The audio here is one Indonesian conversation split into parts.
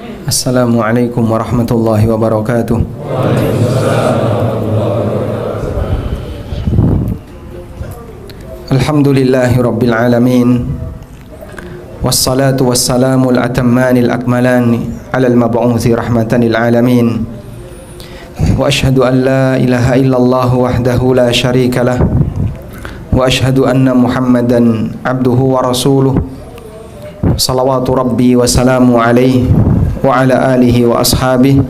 Assalamualaikum warahmatullahi wabarakatuh. Alhamdulillahi rabbil alamin. Wassalatu wassalamu al-atammanil akmalani ala al-mab'uthi rahmatan lil alamin. Wa ashhadu an la ilaha illallah wahdahu la syarika lah. Wa ashhadu anna Muhammadan abduhu wa rasuluh. Salawatu rabbi wa salamu alaihi wa ala alihi wa ashabihi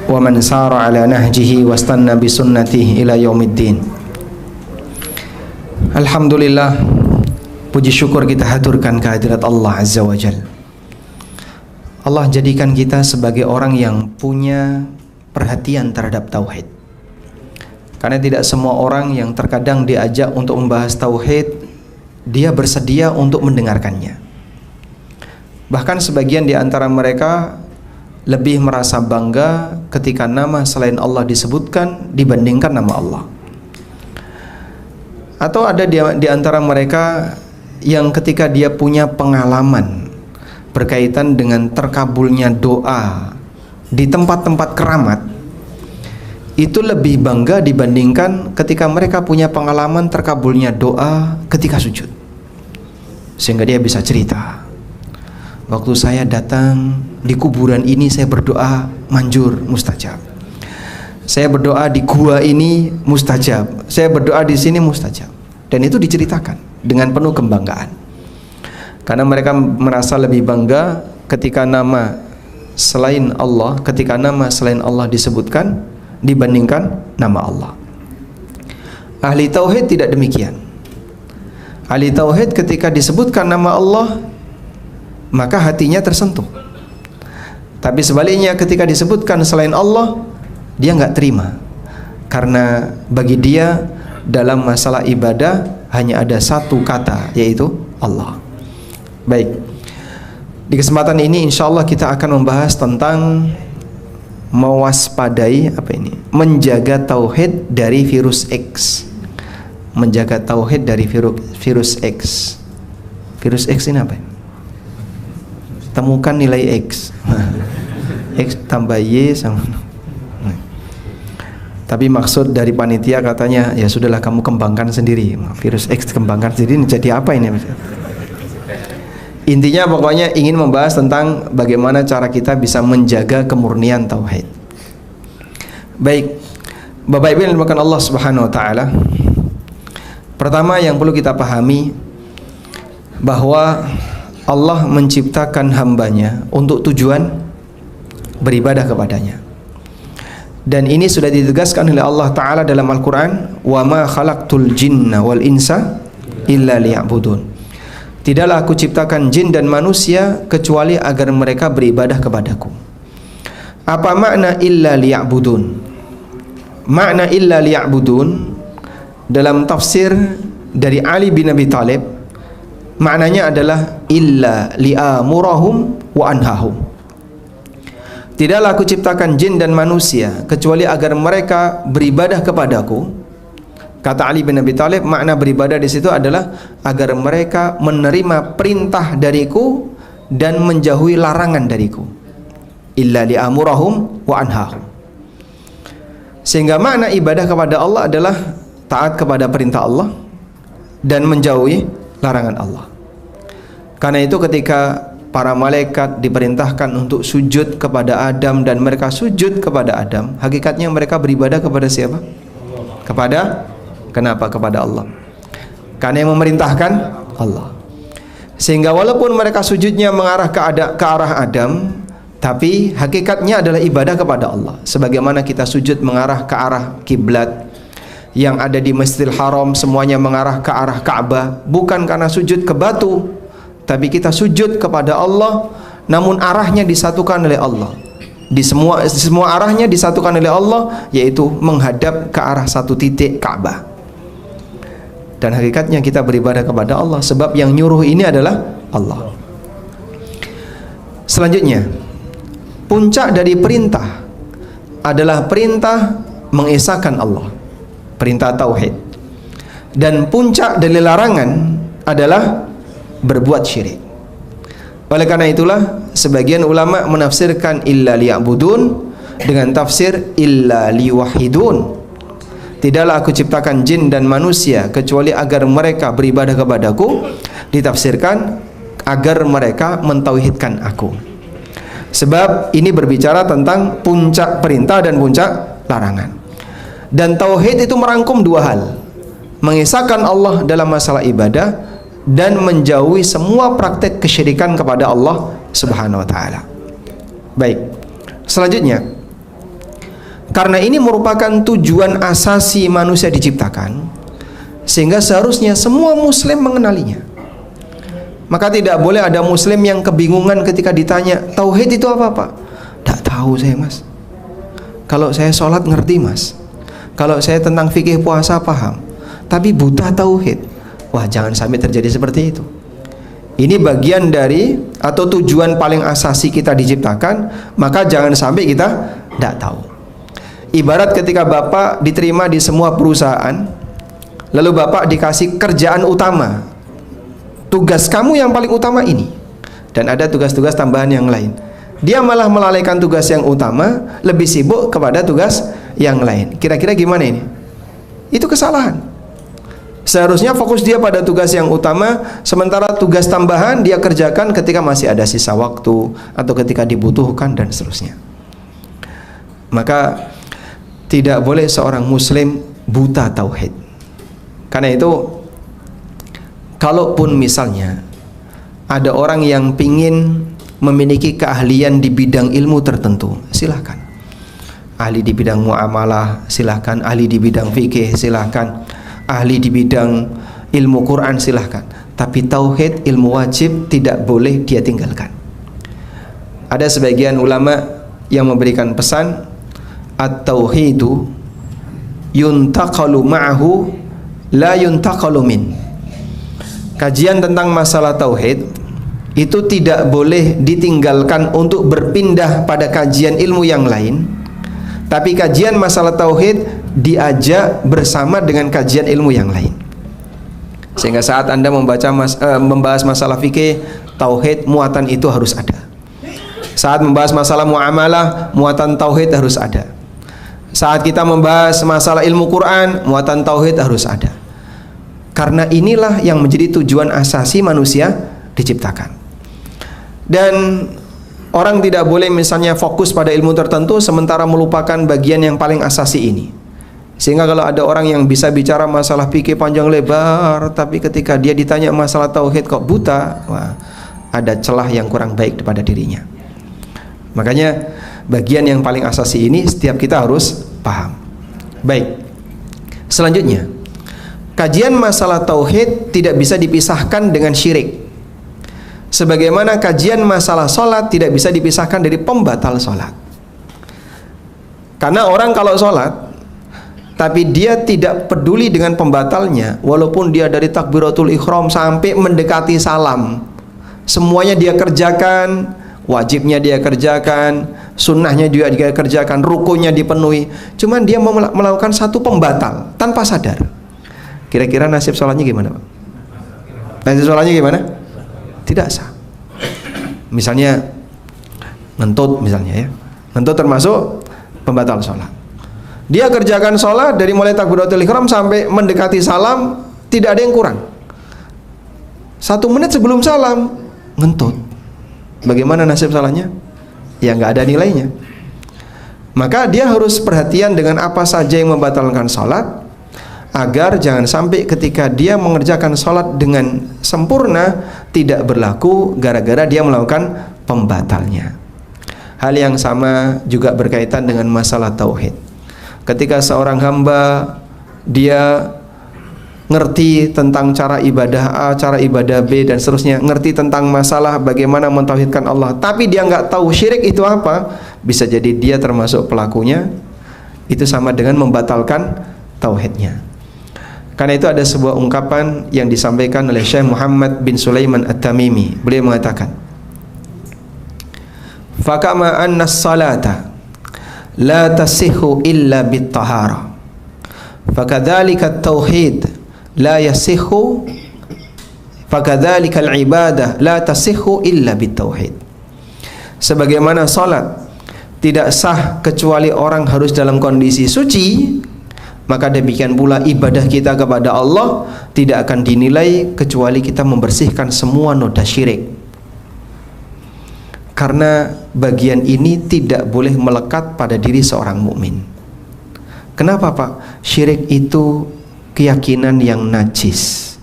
wa man sara ala nahjihi wa istanna bi sunnatihi ila yaumiddin. Alhamdulillah, puji syukur kita haturkan kehadirat Allah Azza wa Jalla. Allah jadikan kita sebagai orang yang punya perhatian terhadap tauhid. Karena tidak semua orang yang terkadang diajak untuk membahas tauhid, dia bersedia untuk mendengarkannya. Bahkan sebagian di antara mereka lebih merasa bangga ketika nama selain Allah disebutkan dibandingkan nama Allah. Atau ada di antara mereka yang ketika dia punya pengalaman berkaitan dengan terkabulnya doa di tempat-tempat keramat, itu lebih bangga dibandingkan ketika mereka punya pengalaman terkabulnya doa ketika sujud. Sehingga dia bisa cerita, waktu saya datang di kuburan ini saya berdoa manjur, mustajab. Saya berdoa di gua ini mustajab. Saya berdoa di sini mustajab. Dan itu diceritakan dengan penuh kebanggaan. Karena mereka merasa lebih bangga ketika nama selain Allah disebutkan dibandingkan nama Allah. Ahli tauhid tidak demikian. Ahli tauhid ketika disebutkan nama Allah, maka hatinya tersentuh. Tapi sebaliknya ketika disebutkan selain Allah, dia nggak terima. Karena bagi dia dalam masalah ibadah hanya ada satu kata, yaitu Allah. Baik, di kesempatan ini insya Allah kita akan membahas tentang mewaspadai menjaga tauhid dari virus X. Menjaga tauhid dari virus X. Virus X ini apa? Temukan nilai X. X tambah Y sama. Tapi maksud dari panitia katanya, ya sudahlah kamu kembangkan sendiri. Virus X kembangkan sendiri, jadi apa ini? Intinya pokoknya ingin membahas tentang bagaimana cara kita bisa menjaga kemurnian tauhid. Baik, Bapak Ibu yang dimuliakan Allah Subhanahu wa taala. Pertama yang perlu kita pahami bahwa Allah menciptakan hambanya untuk tujuan beribadah kepadanya. Dan ini sudah ditegaskan oleh Allah Ta'ala dalam Al-Quran, wa ma khalaqtul jinna wal insa illa liya'budun. Tidaklah aku ciptakan jin dan manusia kecuali agar mereka beribadah kepadaku. Apa makna illa liya'budun? Makna illa liya'budun dalam tafsir dari Ali bin Abi Thalib, maknanya adalah illa li'amurahum wa anhahum. Tidaklah aku ciptakan jin dan manusia kecuali agar mereka beribadah kepadaku. Kata Ali bin Abi Thalib, makna beribadah di situ adalah agar mereka menerima perintah dariku dan menjauhi larangan dariku. Illa li'amurahum wa anhahum. Sehingga makna ibadah kepada Allah adalah taat kepada perintah Allah dan menjauhi larangan Allah. Karena itu ketika para malaikat diperintahkan untuk sujud kepada Adam dan mereka sujud kepada Adam, hakikatnya mereka beribadah kepada siapa? Kenapa kepada Allah? Karena yang memerintahkan Allah. Sehingga walaupun mereka sujudnya mengarah ke arah Adam, tapi hakikatnya adalah ibadah kepada Allah. Sebagaimana kita sujud mengarah ke arah kiblat yang ada di Masjidil Haram, semuanya mengarah ke arah Ka'bah, bukan karena sujud ke batu, tapi kita sujud kepada Allah, namun arahnya disatukan oleh Allah. Di semua arahnya disatukan oleh Allah, yaitu menghadap ke arah satu titik Ka'bah. Dan hakikatnya kita beribadah kepada Allah, sebab yang nyuruh ini adalah Allah. Selanjutnya, puncak dari perintah adalah perintah mengesahkan Allah, perintah tauhid. Dan puncak dari larangan adalah berbuat syirik. Oleh karena itulah sebagian ulama menafsirkan illa liya'budun dengan tafsir illa liwahidun. Tidaklah aku ciptakan jin dan manusia kecuali agar mereka beribadah kepadaku, ditafsirkan agar mereka mentauhidkan aku. Sebab ini berbicara tentang puncak perintah dan puncak larangan. Dan tauhid itu merangkum dua hal: mengesahkan Allah dalam masalah ibadah dan menjauhi semua praktek kesyirikan kepada Allah Subhanahu wa taala. Baik. Selanjutnya, karena ini merupakan tujuan asasi manusia diciptakan, sehingga seharusnya semua muslim mengenalinya. Maka tidak boleh ada muslim yang kebingungan ketika ditanya, tauhid itu apa, Pak? Tidak tahu saya, Mas. Kalau saya sholat ngerti, Mas. Kalau saya tentang fikih puasa paham, tapi buta tauhid. Wah, jangan sampai terjadi seperti itu. Ini bagian dari atau tujuan paling asasi kita diciptakan, maka jangan sampai kita tidak tahu. Ibarat ketika Bapak diterima di semua perusahaan, lalu Bapak dikasih kerjaan utama, tugas kamu yang paling utama ini, dan ada tugas-tugas tambahan yang lain. Dia malah melalaikan tugas yang utama, lebih sibuk kepada tugas yang lain. Kira-kira gimana ini? Itu kesalahan. Seharusnya fokus dia pada tugas yang utama, sementara tugas tambahan dia kerjakan ketika masih ada sisa waktu atau ketika dibutuhkan dan seterusnya. Maka tidak boleh seorang muslim buta tauhid. Karena itu, kalaupun misalnya ada orang yang pingin memiliki keahlian di bidang ilmu tertentu, silahkan. Ahli di bidang muamalah, silahkan. Ahli di bidang fikih, silahkan. Ahli di bidang ilmu Quran, silahkan. Tapi tauhid, ilmu wajib, tidak boleh dia tinggalkan. Ada sebagian ulama yang memberikan pesan, at-tauhidu yuntaqalu ma'ahu la yuntaqalu min. Kajian tentang masalah tauhid itu tidak boleh ditinggalkan untuk berpindah pada kajian ilmu yang lain, tapi kajian masalah tauhid diajak bersama dengan kajian ilmu yang lain. Sehingga saat Anda membahas masalah fikih, tauhid, muatan itu harus ada. Saat membahas masalah muamalah, muatan tauhid harus ada. Saat kita membahas masalah ilmu Quran, muatan tauhid harus ada. Karena inilah yang menjadi tujuan asasi manusia diciptakan. Dan orang tidak boleh misalnya fokus pada ilmu tertentu sementara melupakan bagian yang paling asasi ini. Sehingga kalau ada orang yang bisa bicara masalah fikih panjang lebar, tapi ketika dia ditanya masalah tauhid kok buta, wah, ada celah yang kurang baik pada dirinya. Makanya bagian yang paling asasi ini setiap kita harus paham. Baik. Selanjutnya, kajian masalah tauhid tidak bisa dipisahkan dengan syirik. Sebagaimana kajian masalah sholat tidak bisa dipisahkan dari pembatal sholat. Karena orang kalau sholat tapi dia tidak peduli dengan pembatalnya, walaupun dia dari takbiratul ihram sampai mendekati salam, semuanya dia kerjakan, wajibnya dia kerjakan, sunnahnya juga dia kerjakan, rukunya dipenuhi, cuman dia mau melakukan satu pembatal tanpa sadar. Kira-kira nasib sholatnya gimana, Pak? Nasib sholatnya gimana? Tidak sah. Misalnya ngentut, misalnya ya, ngentut termasuk pembatal sholat. Dia kerjakan sholat dari mulai takbiratul ihram sampai mendekati salam, tidak ada yang kurang. 1 menit sebelum salam ngentut. Bagaimana nasib salahnya? Ya nggak ada nilainya. Maka dia harus perhatian dengan apa saja yang membatalkan sholat, agar jangan sampai ketika dia mengerjakan sholat dengan sempurna tidak berlaku gara-gara dia melakukan pembatalnya. Hal yang sama juga berkaitan dengan masalah tauhid. Ketika seorang hamba dia ngerti tentang cara ibadah A, cara ibadah B dan seterusnya, ngerti tentang masalah bagaimana mentauhidkan Allah, tapi dia nggak tahu syirik itu apa, bisa jadi dia termasuk pelakunya. Itu sama dengan membatalkan tauhidnya. Karena itu ada sebuah ungkapan yang disampaikan oleh Syekh Muhammad bin Sulaiman At-Tamimi. Beliau mengatakan, "Fakama anna as-salata la tasihhu illa bit-tahara, fakadzalika at-tauhid la yasihhu, fakadzalika al-ibadah la tasihhu illa bit-tauhid." sebagaimana salat tidak sah kecuali orang harus dalam kondisi suci, maka demikian pula ibadah kita kepada Allah tidak akan dinilai kecuali kita membersihkan semua noda syirik. Karena bagian ini tidak boleh melekat pada diri seorang mukmin. Kenapa, Pak? Syirik itu keyakinan yang najis.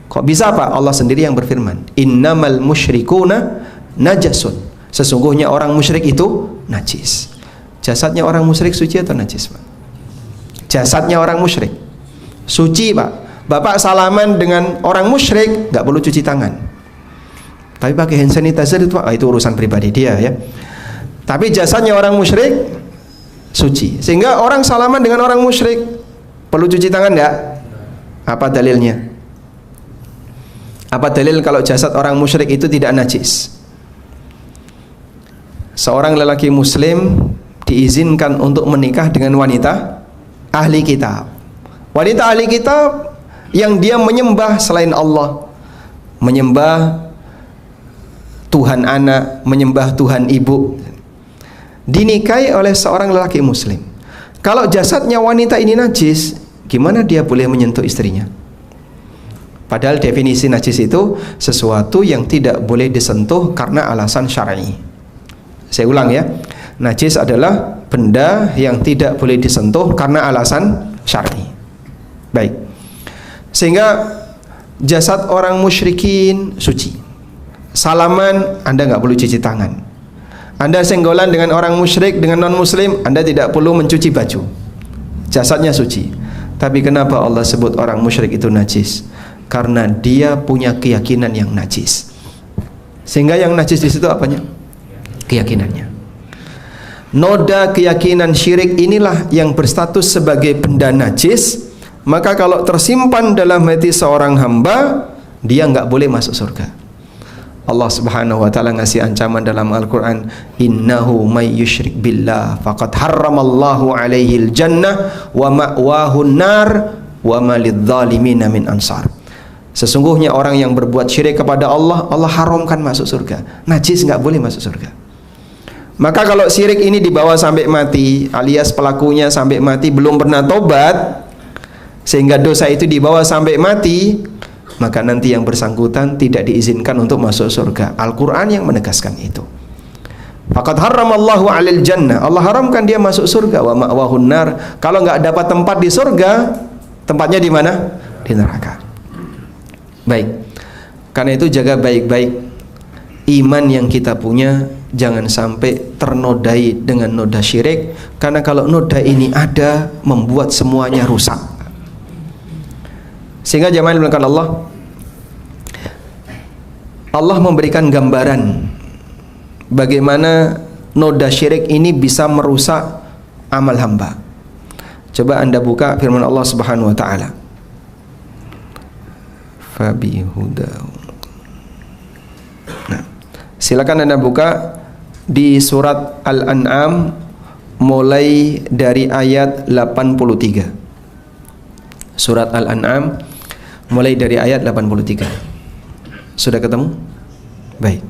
Kok bisa, Pak? Allah sendiri yang berfirman, innamal musyrikuna najasun. Sesungguhnya orang musyrik itu najis. Jasadnya orang musyrik suci atau najis, Pak? Jasadnya orang musyrik suci, Pak. Bapak salaman dengan orang musyrik nggak perlu cuci tangan, tapi pakai hand sanitizer itu, Pak, itu urusan pribadi dia ya. Tapi jasadnya orang musyrik suci, sehingga orang salaman dengan orang musyrik perlu cuci tangan nggak? Apa dalilnya? Apa dalil kalau jasad orang musyrik itu tidak najis? Seorang lelaki muslim diizinkan untuk menikah dengan wanita ahli kitab. Wanita ahli kitab yang dia menyembah selain Allah, menyembah Tuhan anak, menyembah Tuhan ibu, dinikahi oleh seorang lelaki muslim. Kalau jasadnya wanita ini najis, gimana dia boleh menyentuh istrinya? Padahal definisi najis itu sesuatu yang tidak boleh disentuh karena alasan syar'i. Saya ulang ya, najis adalah benda yang tidak boleh disentuh karena alasan syar'i. Baik, sehingga jasad orang musyrikin suci. Salaman Anda nggak perlu cuci tangan. Anda senggolan dengan orang musyrik, dengan non muslim, Anda tidak perlu mencuci baju. Jasadnya suci. Tapi kenapa Allah sebut orang musyrik itu najis? Karena dia punya keyakinan yang najis. Sehingga yang najis di situ apanya? Keyakinannya. Noda keyakinan syirik inilah yang berstatus sebagai benda najis. Maka kalau tersimpan dalam hati seorang hamba, dia nggak boleh masuk surga. Allah Subhanahu wa taala ngasih ancaman dalam Al-Qur'an, innahu may yusyrik billah faqad harramallahu alaihil jannah wa ma'wahun nar wa ma lidzalimina min ansar. Sesungguhnya orang yang berbuat syirik kepada Allah, Allah haramkan masuk surga. Najis nggak boleh masuk surga. Maka kalau syirik ini dibawa sampai mati, alias pelakunya sampai mati belum pernah tobat, sehingga dosa itu dibawa sampai mati, maka nanti yang bersangkutan tidak diizinkan untuk masuk surga. Al-Quran yang menegaskan itu. Faqad harramallahu 'alal jannah, Allah haramkan dia masuk surga, wa ma'wahun nar. Kalau nggak dapat tempat di surga, tempatnya di mana? Di neraka. Baik. Karena itu jaga baik-baik iman yang kita punya, jangan sampai ternodai dengan noda syirik, karena kalau noda ini ada, membuat semuanya rusak. Sehingga jamaah dimulakan Allah memberikan gambaran bagaimana noda syirik ini bisa merusak amal hamba. Coba Anda buka firman Allah Subhanahu wa taala. Fabihudahu. Nah, silakan Anda buka di surat Al-An'am mulai dari ayat 83. Surat Al-An'am mulai dari ayat 83. Sudah ketemu? Baik.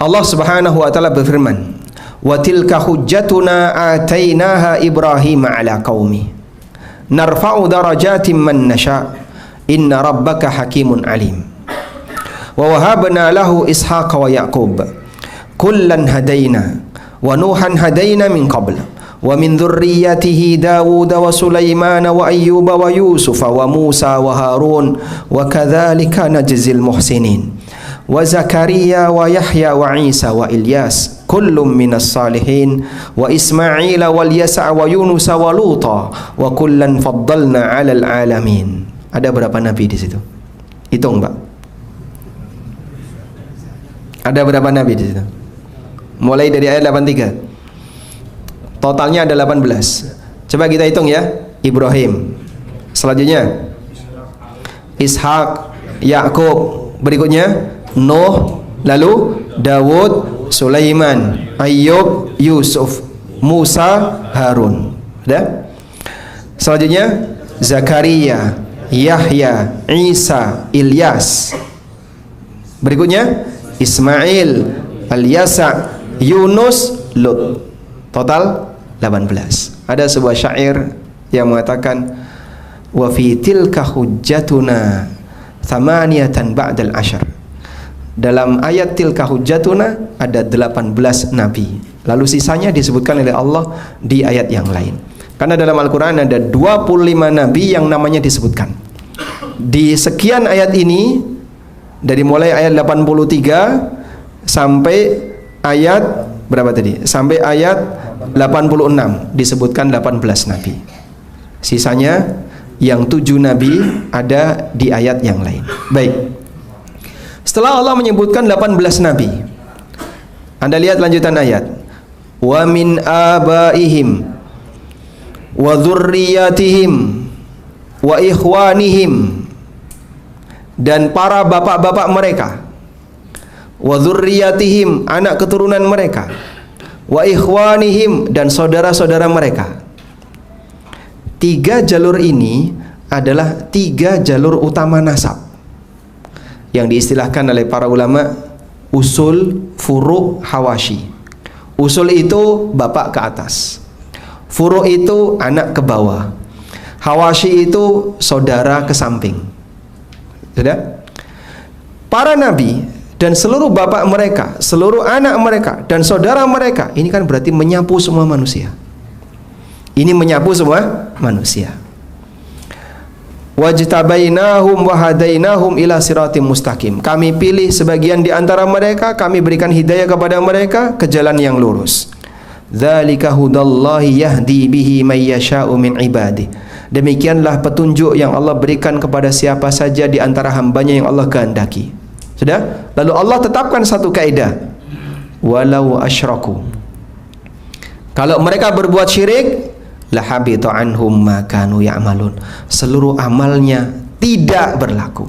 Allah Subhanahu wa taala berfirman, "Wa tilka hujjatuna atainaha Ibrahim 'ala qaumi. Narfa'u darajatin man nasha. Inna rabbaka hakimun alim. Wa wahabna lahu Ishaqa wa Yaqub. Kullan hadaina wa Nuhan hadaina min qabl. Wa min dzurriyyatihi Dawud wa Sulaiman wa Ayyub wa Yusuf wa Musa wa Harun wa kadzalika najzil muhsinin. Wa Zakaria wa Yahya wa Isa wa Ilyas kullum minas salihin wa Ismail wal Yasa wa Yunus wa Luta wa kullan faddalna 'alal alamin." Ada berapa nabi di situ? Hitung, Pak. Ada berapa nabi di situ? Mulai dari ayat 83. Totalnya ada 18. Coba kita hitung ya. Ibrahim. Selanjutnya Ishak, Yakub. Berikutnya Nuh, lalu Dawud, Sulaiman, Ayyub, Yusuf, Musa, Harun. Sudah? Selanjutnya Zakaria, Yahya, Isa, Ilyas. Berikutnya Ismail, Al-Yasa, Yunus, Lut. Total 18. Ada sebuah syair yang mengatakan wa fi tilka hujjatuna thamaniyatan ba'dal asyar. Dalam ayat tilka hujjatuna ada 18 nabi. Lalu sisanya disebutkan oleh Allah di ayat yang lain. Karena dalam Al-Quran ada 25 nabi yang namanya disebutkan. Di sekian ayat ini, dari mulai ayat 83 sampai ayat berapa tadi? Sampai ayat 86 disebutkan 18 nabi. Sisanya yang 7 nabi ada di ayat yang lain. Baik. Setelah Allah menyebutkan 18 nabi, Anda lihat lanjutan ayat. Wa min abaihim wa dzurriyyatihim wa ikhwanihim, dan para bapak-bapak mereka, wa dzurriyyatihim, anak keturunan mereka, wa ikhwanihim, dan saudara-saudara mereka. 3 jalur ini adalah 3 jalur utama nasab yang diistilahkan oleh para ulama usul, furu', hawashi. Usul itu bapak ke atas, furu' itu anak ke bawah, hawashi itu saudara ke samping. Sudah? Para nabi dan seluruh bapak mereka, seluruh anak mereka dan saudara mereka, ini kan berarti menyapu semua manusia. Ini menyapu semua manusia. Wajtabainahum wa hadainahum ila siratim mustaqim. Kami pilih sebagian di antara mereka, kami berikan hidayah kepada mereka ke jalan yang lurus. Dzalika hudallahi yahdi bihi may yasha'u min ibadihi. Demikianlah petunjuk yang Allah berikan kepada siapa saja di antara hambanya yang Allah kehendaki. Sudah? Lalu Allah tetapkan satu kaidah. Walau asyraku. Kalau mereka berbuat syirik, lahabita anhum ma kanu ya'malun. Seluruh amalnya tidak berlaku.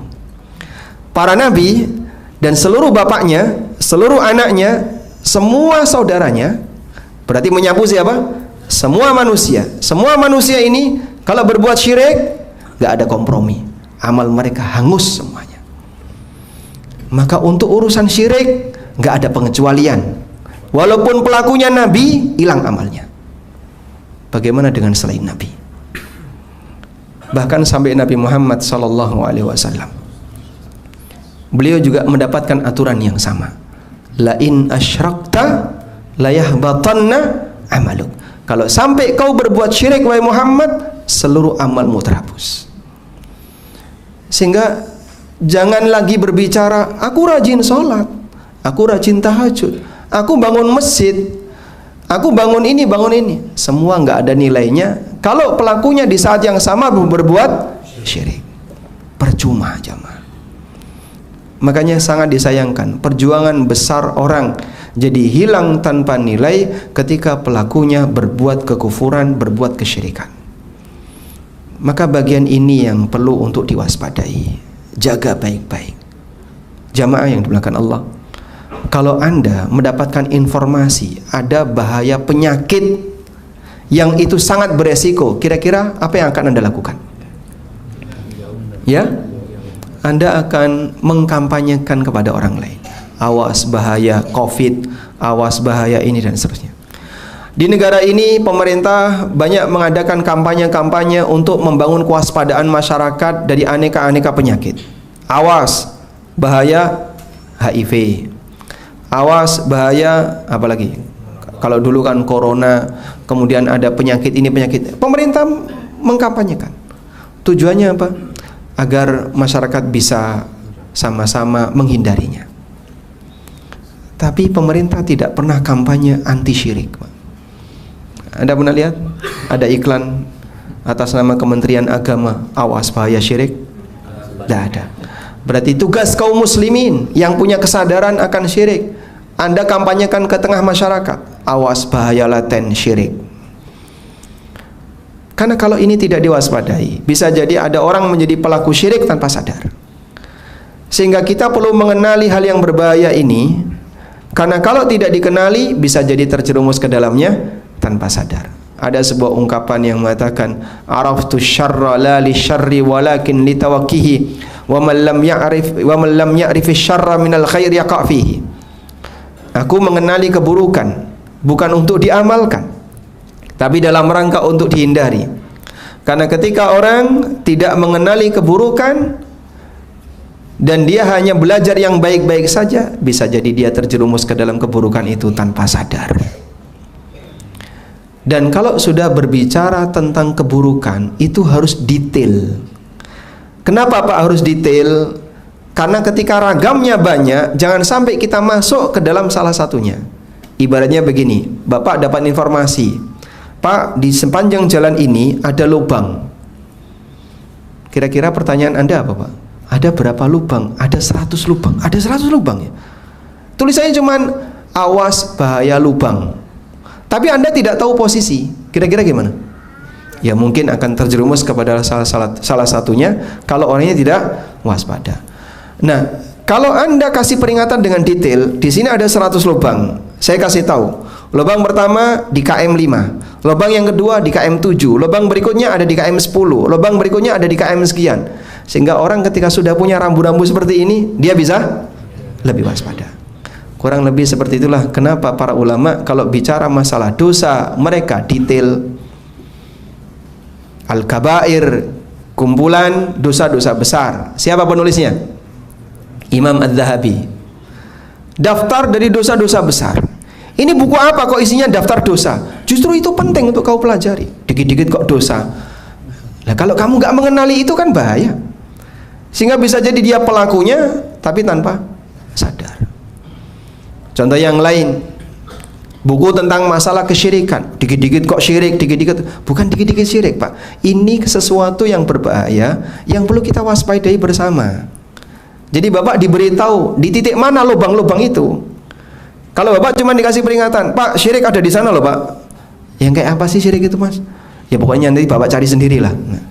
Para nabi dan seluruh bapaknya, seluruh anaknya, semua saudaranya, berarti menyapu siapa? Semua manusia. Semua manusia ini kalau berbuat syirik, gak ada kompromi. Amal mereka hangus semuanya. Maka untuk urusan syirik gak ada pengecualian. Walaupun pelakunya nabi, hilang amalnya. Bagaimana dengan selain nabi? Bahkan sampai Nabi Muhammad SAW, beliau juga mendapatkan aturan yang sama. La in asyrakta la yahbatanna amaluk. Kalau sampai kau berbuat syirik wahai Muhammad, seluruh amalmu terhapus. Sehingga jangan lagi berbicara aku rajin sholat, aku rajin tahajud, aku bangun masjid, aku bangun ini, bangun ini. Semua nggak ada nilainya kalau pelakunya di saat yang sama berbuat syirik. Percuma jamaah. Makanya sangat disayangkan perjuangan besar orang jadi hilang tanpa nilai ketika pelakunya berbuat kekufuran, berbuat kesyirikan. Maka bagian ini yang perlu untuk diwaspadai. Jaga baik-baik. Jamaah yang dimuliakan Allah, kalau Anda mendapatkan informasi ada bahaya penyakit yang itu sangat beresiko, kira-kira apa yang akan Anda lakukan? Ya? Anda akan mengkampanyekan kepada orang lain. Awas bahaya COVID, awas bahaya ini dan seterusnya. Di negara ini pemerintah banyak mengadakan kampanye-kampanye untuk membangun kewaspadaan masyarakat dari aneka-aneka penyakit. Awas bahaya HIV. Awas bahaya apalagi? Kalau dulu kan corona, kemudian ada penyakit ini penyakit. Pemerintah mengkampanyekan. Tujuannya apa? Agar masyarakat bisa sama-sama menghindarinya. Tapi pemerintah tidak pernah kampanye anti syirik. Anda pernah lihat ada iklan atas nama Kementerian Agama, awas bahaya syirik? Tidak ada. Berarti tugas kaum muslimin yang punya kesadaran akan syirik, Anda kampanyekan ke tengah masyarakat, awas bahaya laten syirik. Karena kalau ini tidak diwaspadai, bisa jadi ada orang menjadi pelaku syirik tanpa sadar. Sehingga kita perlu mengenali hal yang berbahaya ini, karena kalau tidak dikenali bisa jadi terjerumus ke dalamnya tanpa sadar. Ada sebuah ungkapan yang mengatakan, araftu syarra la li syarri walakin li tawakkihi, Wa man lam ya'rif syarra minal khair yaqa fihi. Aku mengenali keburukan bukan untuk diamalkan, tapi dalam rangka untuk dihindari. Karena ketika orang tidak mengenali keburukan dan dia hanya belajar yang baik-baik saja, bisa jadi dia terjerumus ke dalam keburukan itu tanpa sadar. Dan kalau sudah berbicara tentang keburukan, itu harus detail. Kenapa Pak harus detail? Karena ketika ragamnya banyak, jangan sampai kita masuk ke dalam salah satunya. Ibaratnya begini, Bapak dapat informasi, Pak, di sepanjang jalan ini ada lubang. Kira-kira pertanyaan Anda apa, Pak? Ada berapa lubang? Ada 100 lubang. Ada 100 lubang ya? Tulisannya cuman awas bahaya lubang. Tapi Anda tidak tahu posisi. Kira-kira gimana? Ya mungkin akan terjerumus kepada salah satunya kalau orangnya tidak waspada. Nah, kalau Anda kasih peringatan dengan detail, di sini ada 100 lubang. Saya kasih tahu. Lubang pertama di KM 5, lubang yang kedua di KM 7, lubang berikutnya ada di KM 10, lubang berikutnya ada di KM sekian. Sehingga orang ketika sudah punya rambu-rambu seperti ini, dia bisa lebih waspada. Kurang lebih seperti itulah kenapa para ulama kalau bicara masalah dosa, mereka detail. Al-Kabair, kumpulan dosa-dosa besar. Siapa penulisnya? Imam Az-Zahabi. Daftar dari dosa-dosa besar. Ini buku apa kok isinya daftar dosa? Justru itu penting untuk kau pelajari. Dikit-dikit kok dosa. Nah, kalau kamu nggak mengenali itu kan bahaya. Sehingga bisa jadi dia pelakunya tapi tanpa sadar. Contoh yang lain, buku tentang masalah kesyirikan. Dikit-dikit kok syirik, dikit-dikit. Bukan dikit-dikit syirik, Pak. Ini sesuatu yang berbahaya yang perlu kita waspadai bersama. Jadi Bapak diberitahu di titik mana lubang-lubang itu. Kalau Bapak cuma dikasih peringatan, Pak, syirik ada di sana loh, Pak. Yang kayak apa sih syirik itu, Mas? Ya pokoknya nanti Bapak cari sendirilah. Nah,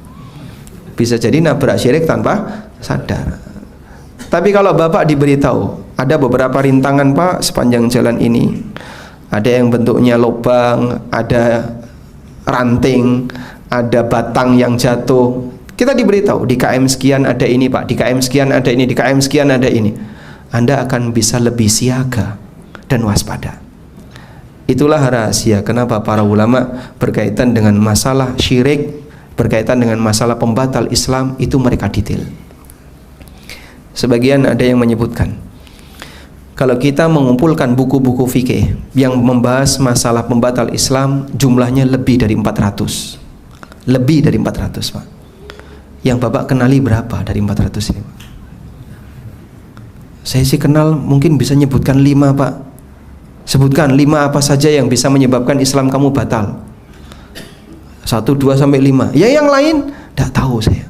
bisa jadi nabrak syirik tanpa sadar. Tapi kalau Bapak diberitahu, ada beberapa rintangan, Pak, sepanjang jalan ini. Ada yang bentuknya lubang, ada ranting, ada batang yang jatuh. Kita diberitahu, di KM sekian ada ini, Pak, di KM sekian ada ini, di KM sekian ada ini. Anda akan bisa lebih siaga dan waspada. Itulah rahasia kenapa para ulama berkaitan dengan masalah syirik, berkaitan dengan masalah pembatal Islam, itu mereka detail. Sebagian ada yang menyebutkan, kalau kita mengumpulkan buku-buku fikih yang membahas masalah pembatal Islam, jumlahnya lebih dari 400. Lebih dari 400, Pak. Yang Bapak kenali berapa dari 400 ini, Pak? Saya sih kenal, mungkin bisa nyebutkan 5, Pak. Sebutkan 5 apa saja yang bisa menyebabkan Islam kamu batal. 1, 2, sampai 5. Ya yang lain, tidak tahu saya.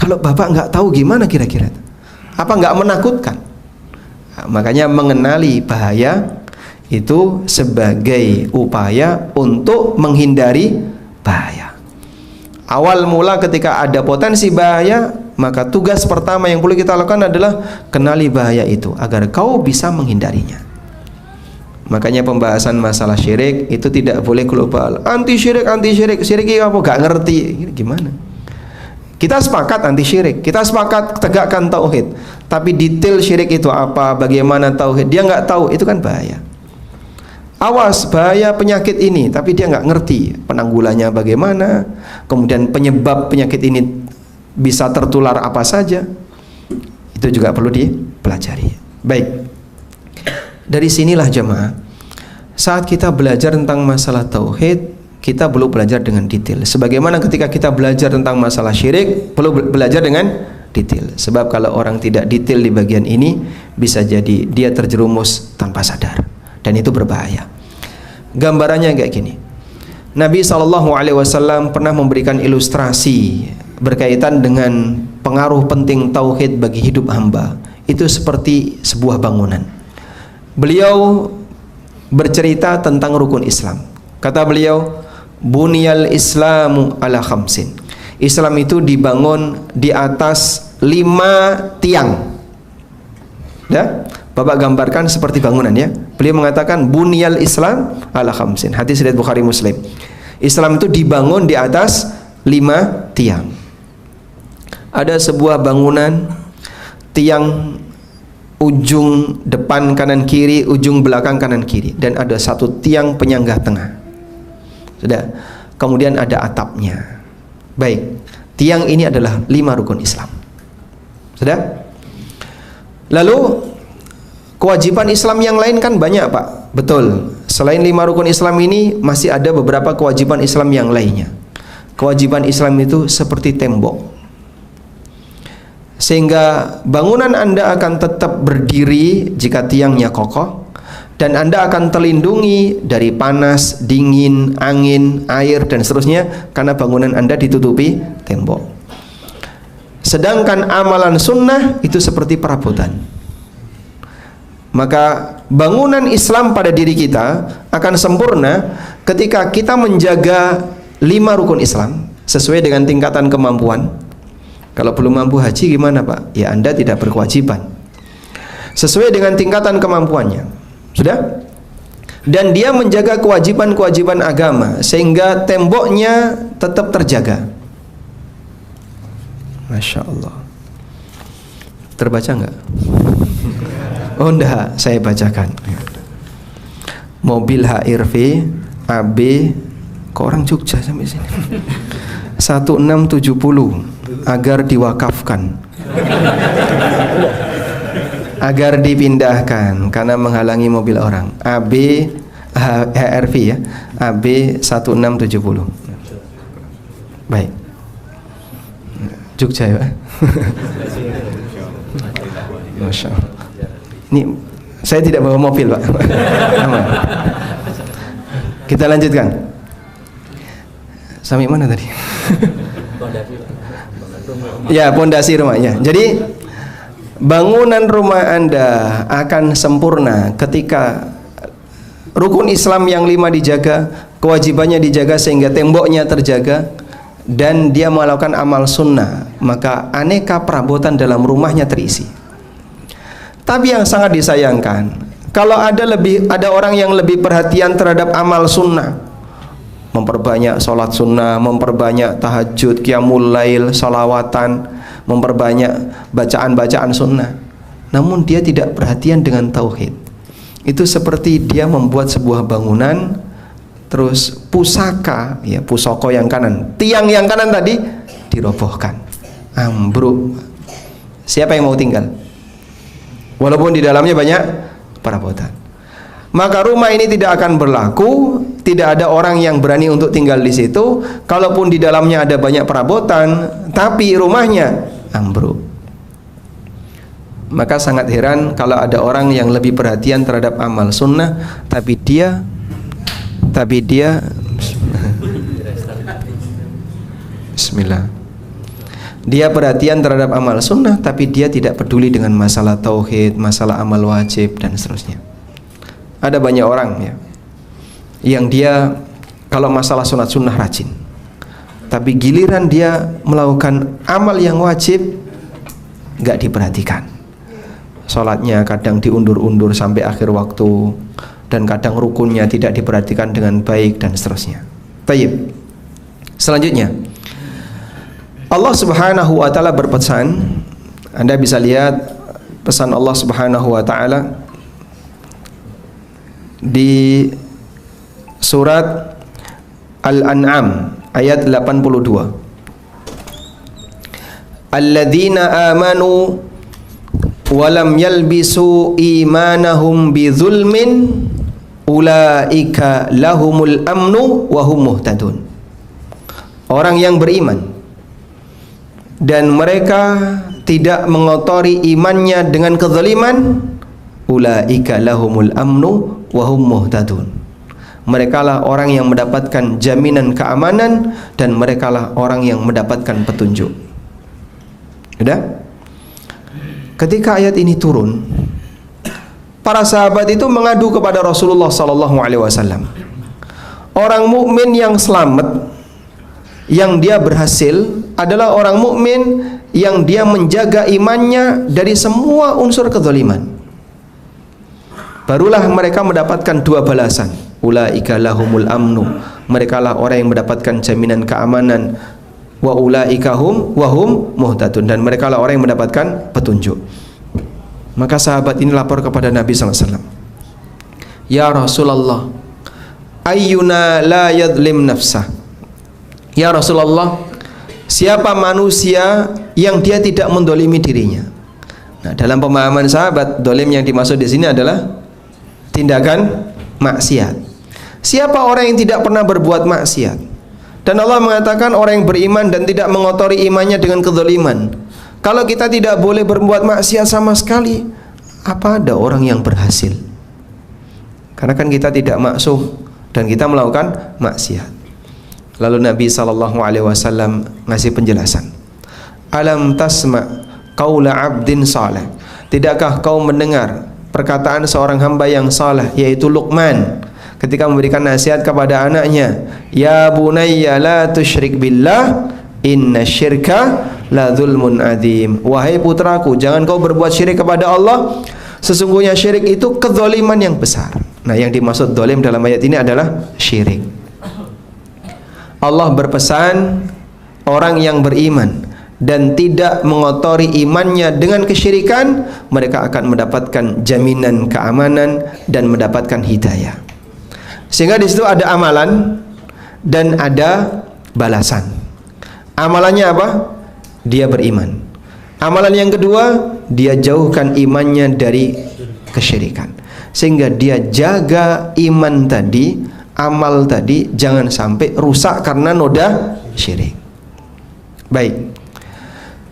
Kalau Bapak nggak tahu gimana kira-kira? Apa nggak menakutkan? Nah, makanya mengenali bahaya itu sebagai upaya untuk menghindari bahaya. Awal mula ketika ada potensi bahaya, maka tugas pertama yang perlu kita lakukan adalah kenali bahaya itu agar kau bisa menghindarinya. Makanya pembahasan masalah syirik itu tidak boleh global. Anti syirik, syirik apa? Gak ngerti. Gimana? Kita sepakat anti syirik, kita sepakat tegakkan tauhid. Tapi detail syirik itu apa, bagaimana tauhid, dia nggak tahu, itu kan bahaya. Awas bahaya penyakit ini, tapi dia nggak ngerti penanggulannya bagaimana, kemudian penyebab penyakit ini bisa tertular apa saja, itu juga perlu dipelajari. Baik, dari sinilah jemaah, saat kita belajar tentang masalah tauhid, kita perlu belajar dengan detail. Sebagaimana ketika kita belajar tentang masalah syirik, perlu belajar dengan detail. Sebab kalau orang tidak detail di bagian ini, bisa jadi dia terjerumus tanpa sadar, dan itu berbahaya. Gambarannya kayak gini. Nabi SAW pernah memberikan ilustrasi berkaitan dengan pengaruh penting tauhid bagi hidup hamba. Itu seperti sebuah bangunan. Beliau bercerita tentang rukun Islam. Kata beliau, Bunyal Islamu ala khamsin. Islam itu dibangun di atas 5 tiang. Ya, Bapak gambarkan seperti bangunan ya. Beliau mengatakan Bunyal Islam ala khamsin. Hadis riwayat Bukhari Muslim. Islam itu dibangun di atas 5 tiang. Ada sebuah bangunan tiang ujung depan kanan kiri, ujung belakang kanan kiri, dan ada satu tiang penyangga tengah. Sudah. Kemudian ada atapnya. Baik. Tiang ini adalah 5 rukun Islam. Sudah? Lalu kewajiban Islam yang lain kan banyak, Pak. Betul. Selain 5 rukun Islam ini masih ada beberapa kewajiban Islam yang lainnya. Kewajiban Islam itu seperti tembok, sehingga bangunan Anda akan tetap berdiri jika tiangnya kokoh, dan Anda akan terlindungi dari panas, dingin, angin, air, dan seterusnya karena bangunan Anda ditutupi tembok. Sedangkan amalan sunnah itu seperti perabotan. Maka bangunan Islam pada diri kita akan sempurna ketika kita menjaga 5 rukun Islam sesuai dengan tingkatan kemampuan. Kalau belum mampu haji gimana, Pak? Ya Anda tidak berkewajiban. Sesuai dengan tingkatan kemampuannya. Sudah? Dan dia menjaga kewajiban-kewajiban agama sehingga temboknya tetap terjaga. Masya Allah. Terbaca enggak? Oh enggak, saya bacakan. Mobil HRV AB, kok orang Jogja sampai sini? 1670 agar diwakafkan, agar dipindahkan karena menghalangi mobil orang. AB HRV ya, AB 1670. Baik. Jogja ya, Pak. Masya Allah. Ini saya tidak bawa mobil, Pak. Aman. Kita lanjutkan. Sampai mana tadi? Ya, pondasi rumahnya. Jadi bangunan rumah Anda akan sempurna ketika rukun Islam yang 5 dijaga, kewajibannya dijaga sehingga temboknya terjaga, dan dia melakukan amal sunnah, maka aneka perabotan dalam rumahnya terisi. Tapi yang sangat disayangkan, kalau ada orang yang lebih perhatian terhadap amal sunnah, memperbanyak sholat sunnah, memperbanyak tahajud, qiyamul lail, sholawatan, memperbanyak bacaan-bacaan sunnah, namun dia tidak perhatian dengan tauhid. Itu seperti dia membuat sebuah bangunan, terus pusaka, ya pusoko yang kanan, tiang yang kanan tadi dirobohkan, ambruk. Siapa yang mau tinggal? Walaupun di dalamnya banyak perabotan. Maka rumah ini tidak akan berlaku, tidak ada orang yang berani untuk tinggal di situ. Kalaupun di dalamnya ada banyak perabotan, tapi rumahnya ambruk. Maka sangat heran kalau ada orang yang lebih perhatian terhadap amal sunnah, tapi dia Bismillah. Dia perhatian terhadap amal sunnah, tapi dia tidak peduli dengan masalah tauhid, masalah amal wajib, dan seterusnya. Ada banyak orang ya, yang dia kalau masalah sunat sunnah rajin, tapi giliran dia melakukan amal yang wajib gak diperhatikan. Sholatnya kadang diundur-undur sampai akhir waktu, dan kadang rukunnya tidak diperhatikan dengan baik, dan seterusnya. Baik. Selanjutnya, Allah Subhanahu wa taala berpesan. Anda bisa lihat pesan Allah Subhanahu wa taala di surat Al-An'am ayat 82. Alladzina amanu wa lam yalbisu imanahum bidzulmin ulaika lahumul amnu wa hum muhtadun. Orang yang beriman dan mereka tidak mengotori imannya dengan kezaliman, ulaika lahumul amnu wa hum muhtadun. Merekalah orang yang mendapatkan jaminan keamanan, dan merekalah orang yang mendapatkan petunjuk. Sudah? Ketika ayat ini turun, para sahabat itu mengadu kepada Rasulullah SAW. Orang mukmin yang selamat, yang dia berhasil, adalah orang mukmin yang dia menjaga imannya dari semua unsur kezaliman. Barulah mereka mendapatkan 2 balasan. Ulaika lahumul amnu, merekalah orang yang mendapatkan jaminan keamanan wa ulaika hum wa hum muhtadun, dan mereka lah orang yang mendapatkan petunjuk. Maka sahabat ini lapor kepada Nabi sallallahu alaihi wasallam, "Ya Rasulullah, ayyuna la yadlim nafsah." Ya Rasulullah, siapa manusia yang dia tidak mendolimi dirinya? Nah, dalam pemahaman sahabat, dolim yang dimaksud di sini adalah tindakan maksiat. Siapa orang yang tidak pernah berbuat maksiat? Dan Allah mengatakan orang yang beriman dan tidak mengotori imannya dengan kezaliman. Kalau kita tidak boleh berbuat maksiat sama sekali, apa ada orang yang berhasil? Karena kan kita tidak maksum dan kita melakukan maksiat. Lalu Nabi SAW ngasih penjelasan. Alam tasma' qaula abdin saleh. Tidakkah kau mendengar perkataan seorang hamba yang saleh, yaitu Luqman, ketika memberikan nasihat kepada anaknya, "Ya bunayya la tusyrik billah, inna syirka la dzulmun adzim." Wahai putraku, jangan kau berbuat syirik kepada Allah, sesungguhnya syirik itu kezaliman yang besar. Nah, yang dimaksud zalim dalam ayat ini adalah syirik. Allah berpesan orang yang beriman dan tidak mengotori imannya dengan kesyirikan, mereka akan mendapatkan jaminan keamanan dan mendapatkan hidayah. Sehingga di situ ada amalan dan ada balasan. Amalannya apa? Dia beriman. Amalan yang kedua, dia jauhkan imannya dari kesyirikan, sehingga dia jaga iman tadi, amal tadi jangan sampai rusak karena noda syirik. Baik,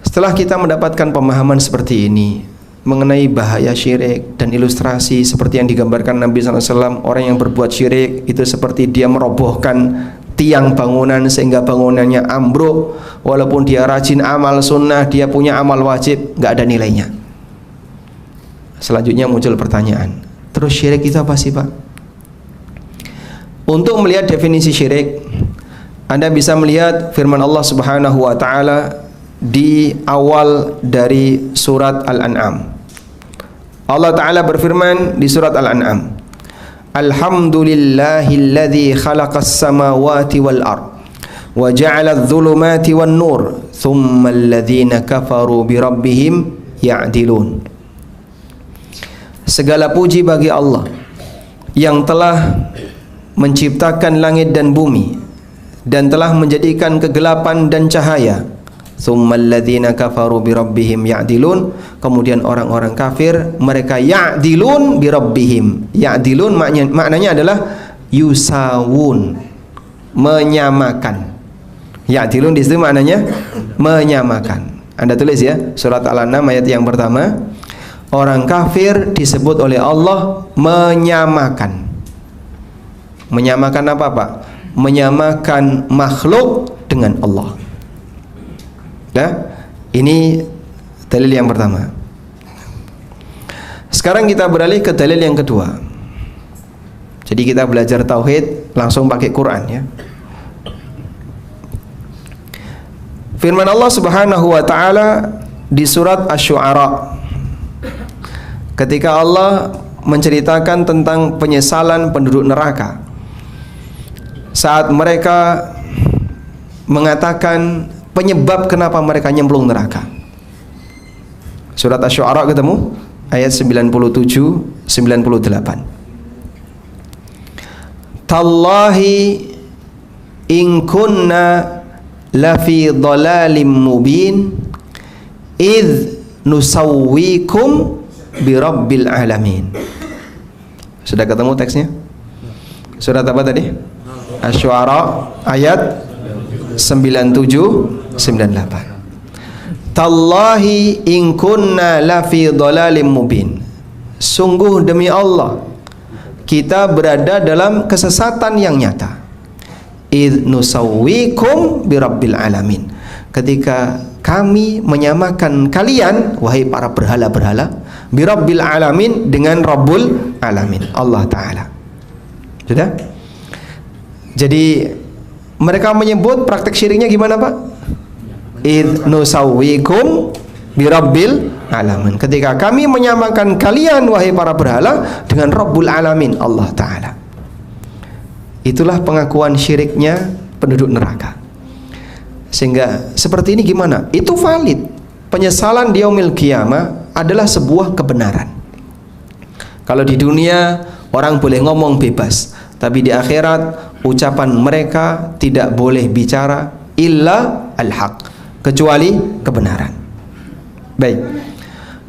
setelah kita mendapatkan pemahaman seperti ini mengenai bahaya syirik dan ilustrasi seperti yang digambarkan Nabi SAW, orang yang berbuat syirik itu seperti dia merobohkan tiang bangunan sehingga bangunannya ambruk. Walaupun dia rajin amal sunnah, dia punya amal wajib, nggak ada nilainya. Selanjutnya muncul pertanyaan, terus syirik itu apa sih, Pak? Untuk melihat definisi syirik, Anda bisa melihat firman Allah Subhanahu wa taala di awal dari surat Al-An'am. Allah taala berfirman di surat Al-An'am, "Alhamdulillahilladzi khalaqas samawati wal ard wa ja'ala adh-dhulumati wan nur, tsummal ladzina kafaru bi rabbihim ya'dilun." Segala puji bagi Allah yang telah menciptakan langit dan bumi dan telah menjadikan kegelapan dan cahaya. Tsummal ladzina kafaru bi rabbihim ya'dilun. Kemudian orang-orang kafir mereka ya'dilun bi rabbihim. Ya'dilun maknanya adalah yusawun, menyamakan. Ya'dilun di situ maknanya menyamakan. Anda tulis ya, surat Al-An'am ayat yang pertama. Orang kafir disebut oleh Allah menyamakan. Menyamakan apa, Pak? Menyamakan makhluk dengan Allah. Nah, ini dalil yang pertama. Sekarang kita beralih ke dalil yang kedua. Jadi kita belajar tauhid langsung pakai Quran ya. Firman Allah Subhanahu wa taala di surat Asy-Syu'ara, ketika Allah menceritakan tentang penyesalan penduduk neraka saat mereka mengatakan penyebab kenapa mereka nyemplung neraka. Surat Asy-Syu'ara ketemu ayat 97 98. Tallahi in kunna lafi dhalalim mubin id nusawwikum birabbil alamin. Sudah ketemu teksnya? Surat apa tadi? Asy-Syu'ara ayat 97 98. Tallahi in kunna lafi dhalalim mubin. Sungguh demi Allah kita berada dalam kesesatan yang nyata. Id nusawwikum birabbil alamin. Ketika kami menyamakan kalian wahai para berhala-berhala birabbil alamin dengan Rabbul alamin, Allah taala. Sudah? Jadi mereka menyebut praktek syiriknya gimana, Pak? Id nusawwikum birabbil alamin. Ketika kami menyamakan kalian wahai para berhala dengan Rabbul alamin, Allah taala. Itulah pengakuan syiriknya penduduk neraka. Sehingga seperti ini gimana? Itu valid. Penyesalan di yaumil qiyamah adalah sebuah kebenaran. Kalau di dunia orang boleh ngomong bebas, tapi di akhirat ucapan mereka tidak boleh bicara illa al-haq, kecuali kebenaran. Baik.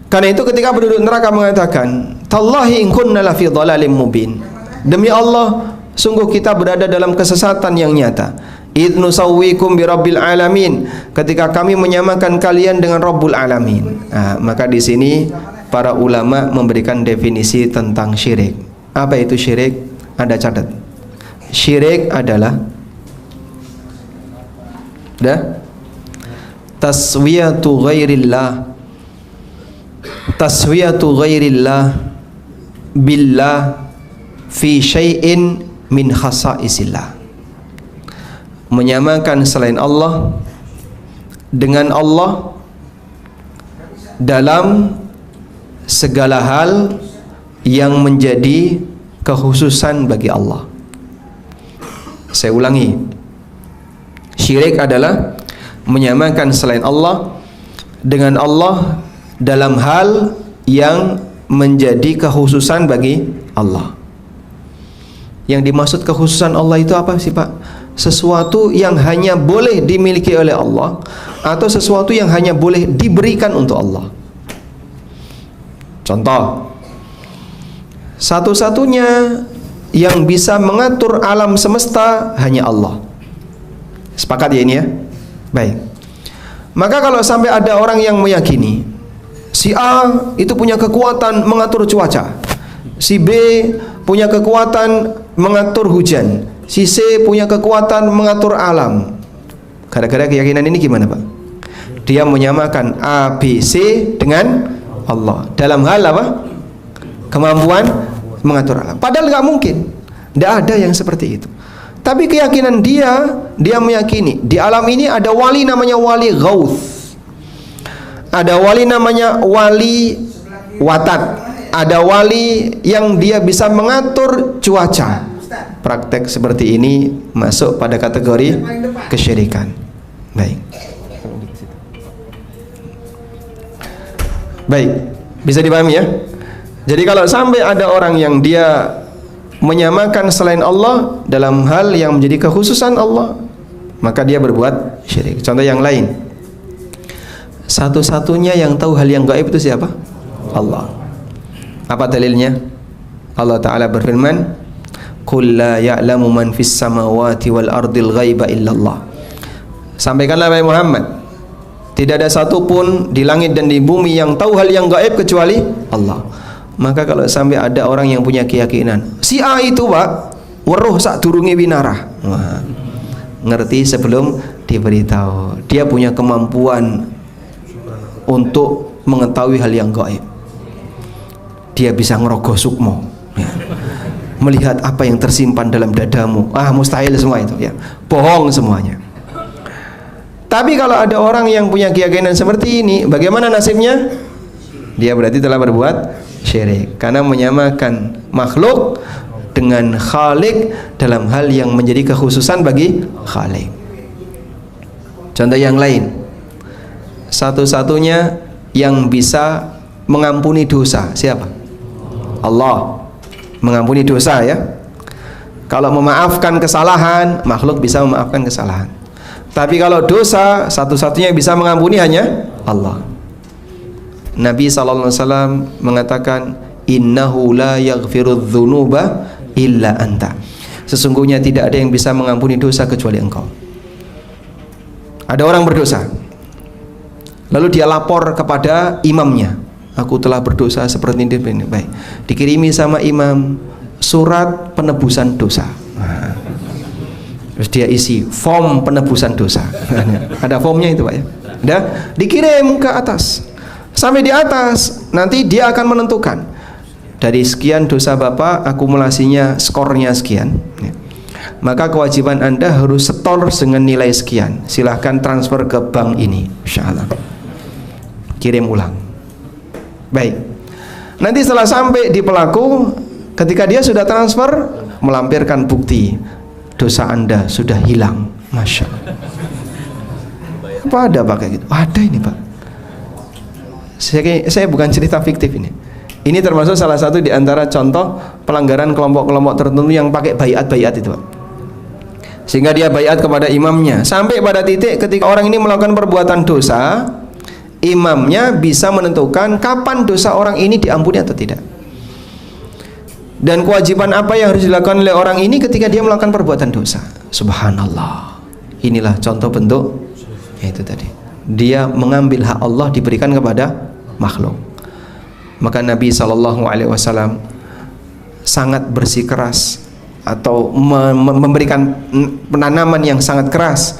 Karena itu ketika penduduk neraka mengatakan, "Tallahi in kunna lafi dhalalim mubin." Demi Allah, sungguh kita berada dalam kesesatan yang nyata. "Idz nusawwikum bi rabbil alamin." Ketika kami menyamakan kalian dengan Rabbul Alamin. Nah, maka di sini para ulama memberikan definisi tentang syirik. Apa itu syirik? Anda catat. Syirik adalah taswiyatu ghairillah billah fi syai'in min khasaisillah. Menyamakan selain Allah dengan Allah dalam segala hal yang menjadi kekhususan bagi Allah. Saya ulangi, syirik adalah menyamakan selain Allah dengan Allah dalam hal yang menjadi kekhususan bagi Allah. Yang dimaksud kekhususan Allah itu apa sih Pak? Sesuatu yang hanya boleh dimiliki oleh Allah, atau sesuatu yang hanya boleh diberikan untuk Allah. Contoh, satu-satunya yang bisa mengatur alam semesta hanya Allah. Sepakat ya ini ya? Baik. Maka kalau sampai ada orang yang meyakini si A itu punya kekuatan mengatur cuaca, si B punya kekuatan mengatur hujan, si C punya kekuatan mengatur alam. Gara-gara keyakinan ini gimana Pak? Dia menyamakan A, B, C dengan Allah dalam hal apa? Kemampuan mengatur alam. Padahal nggak mungkin, tidak ada yang seperti itu. Tapi keyakinan dia meyakini di alam ini ada wali namanya wali Ghauth, ada wali namanya wali Watat, ada wali yang dia bisa mengatur cuaca. Praktek seperti ini masuk pada kategori kesyirikan. Baik. Baik, bisa dipahami ya? Jadi kalau sampai ada orang yang dia menyamakan selain Allah dalam hal yang menjadi kekhususan Allah, maka dia berbuat syirik. Contoh yang lain, satu-satunya yang tahu hal yang gaib itu siapa? Allah. Apa dalilnya? Allah Ta'ala berfirman, "Qul la ya'lamu man fis samawati wal ardil ghaiba illallah." Sampaikanlah wahai Muhammad, tidak ada satupun di langit dan di bumi yang tahu hal yang gaib kecuali Allah. Maka kalau sampai ada orang yang punya keyakinan si A itu Pak weruh sak durunge winarah, wah, ngerti sebelum diberitahu. Dia punya kemampuan untuk mengetahui hal yang gaib. Dia bisa ngerogoh sukmo ya. Melihat apa yang tersimpan dalam dadamu. Mustahil semua itu ya, bohong semuanya. Tapi kalau ada orang yang punya keyakinan seperti ini, bagaimana nasibnya? Dia berarti telah berbuat syirik karena menyamakan makhluk dengan Khalik dalam hal yang menjadi kekhususan bagi Khalik. Contoh yang lain, satu-satunya yang bisa mengampuni dosa siapa? Allah. Mengampuni dosa ya. Kalau memaafkan kesalahan, makhluk bisa memaafkan kesalahan. Tapi kalau dosa, satu-satunya yang bisa mengampuni hanya Allah. Nabi SAW mengatakan, "Innahu la yaghfirudz dzunuba illa anta." Sesungguhnya tidak ada yang bisa mengampuni dosa kecuali engkau. Ada orang berdosa, lalu dia lapor kepada imamnya, "Aku telah berdosa seperti ini." Baik, dikirimi sama imam surat penebusan dosa. Terus dia isi form penebusan dosa. Ada formnya itu Pak ya. Udah dikirim ke atas. Sampai di atas, nanti dia akan menentukan dari sekian dosa Bapak, akumulasinya skornya sekian ya. Maka kewajiban Anda harus setor dengan nilai sekian. Silahkan transfer ke bank ini, insyaallah. Kirim ulang. Baik. Nanti setelah sampai di pelaku, ketika dia sudah transfer, melampirkan bukti dosa Anda sudah hilang. Masya Allah. Apa ada Pak kayak gitu? Ada ini Pak. Saya bukan cerita fiktif ini. Ini termasuk salah satu di antara contoh pelanggaran kelompok-kelompok tertentu yang pakai baiat-baiat itu Pak. Sehingga dia baiat kepada imamnya. Sampai pada titik ketika orang ini melakukan perbuatan dosa, imamnya bisa menentukan kapan dosa orang ini diampuni atau tidak. Dan kewajiban apa yang harus dilakukan oleh orang ini ketika dia melakukan perbuatan dosa. Subhanallah. Inilah contoh bentuk itu tadi. Dia mengambil hak Allah diberikan kepada makhluk. Maka Nabi SAW sangat bersikeras atau memberikan penanaman yang sangat keras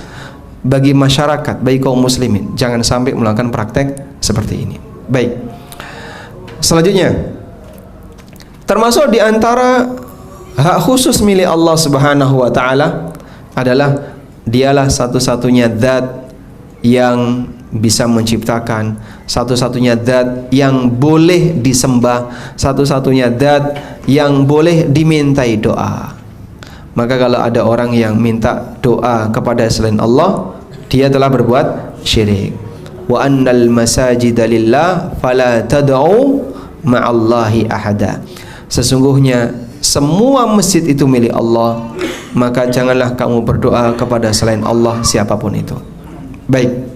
bagi masyarakat, bagi kaum muslimin, jangan sampai melakukan praktek seperti ini. Baik. Selanjutnya, termasuk di antara hak khusus milik Allah Subhanahu wa taala adalah dialah satu-satunya zat yang bisa menciptakan, satu-satunya zat yang boleh disembah, satu-satunya zat yang boleh dimintai doa. Maka kalau ada orang yang minta doa kepada selain Allah, dia telah berbuat syirik. Wa annal masajida lillah fala tad'u ma'allahi ahada. Sesungguhnya semua masjid itu milik Allah, maka janganlah kamu berdoa kepada selain Allah siapapun itu. Baik.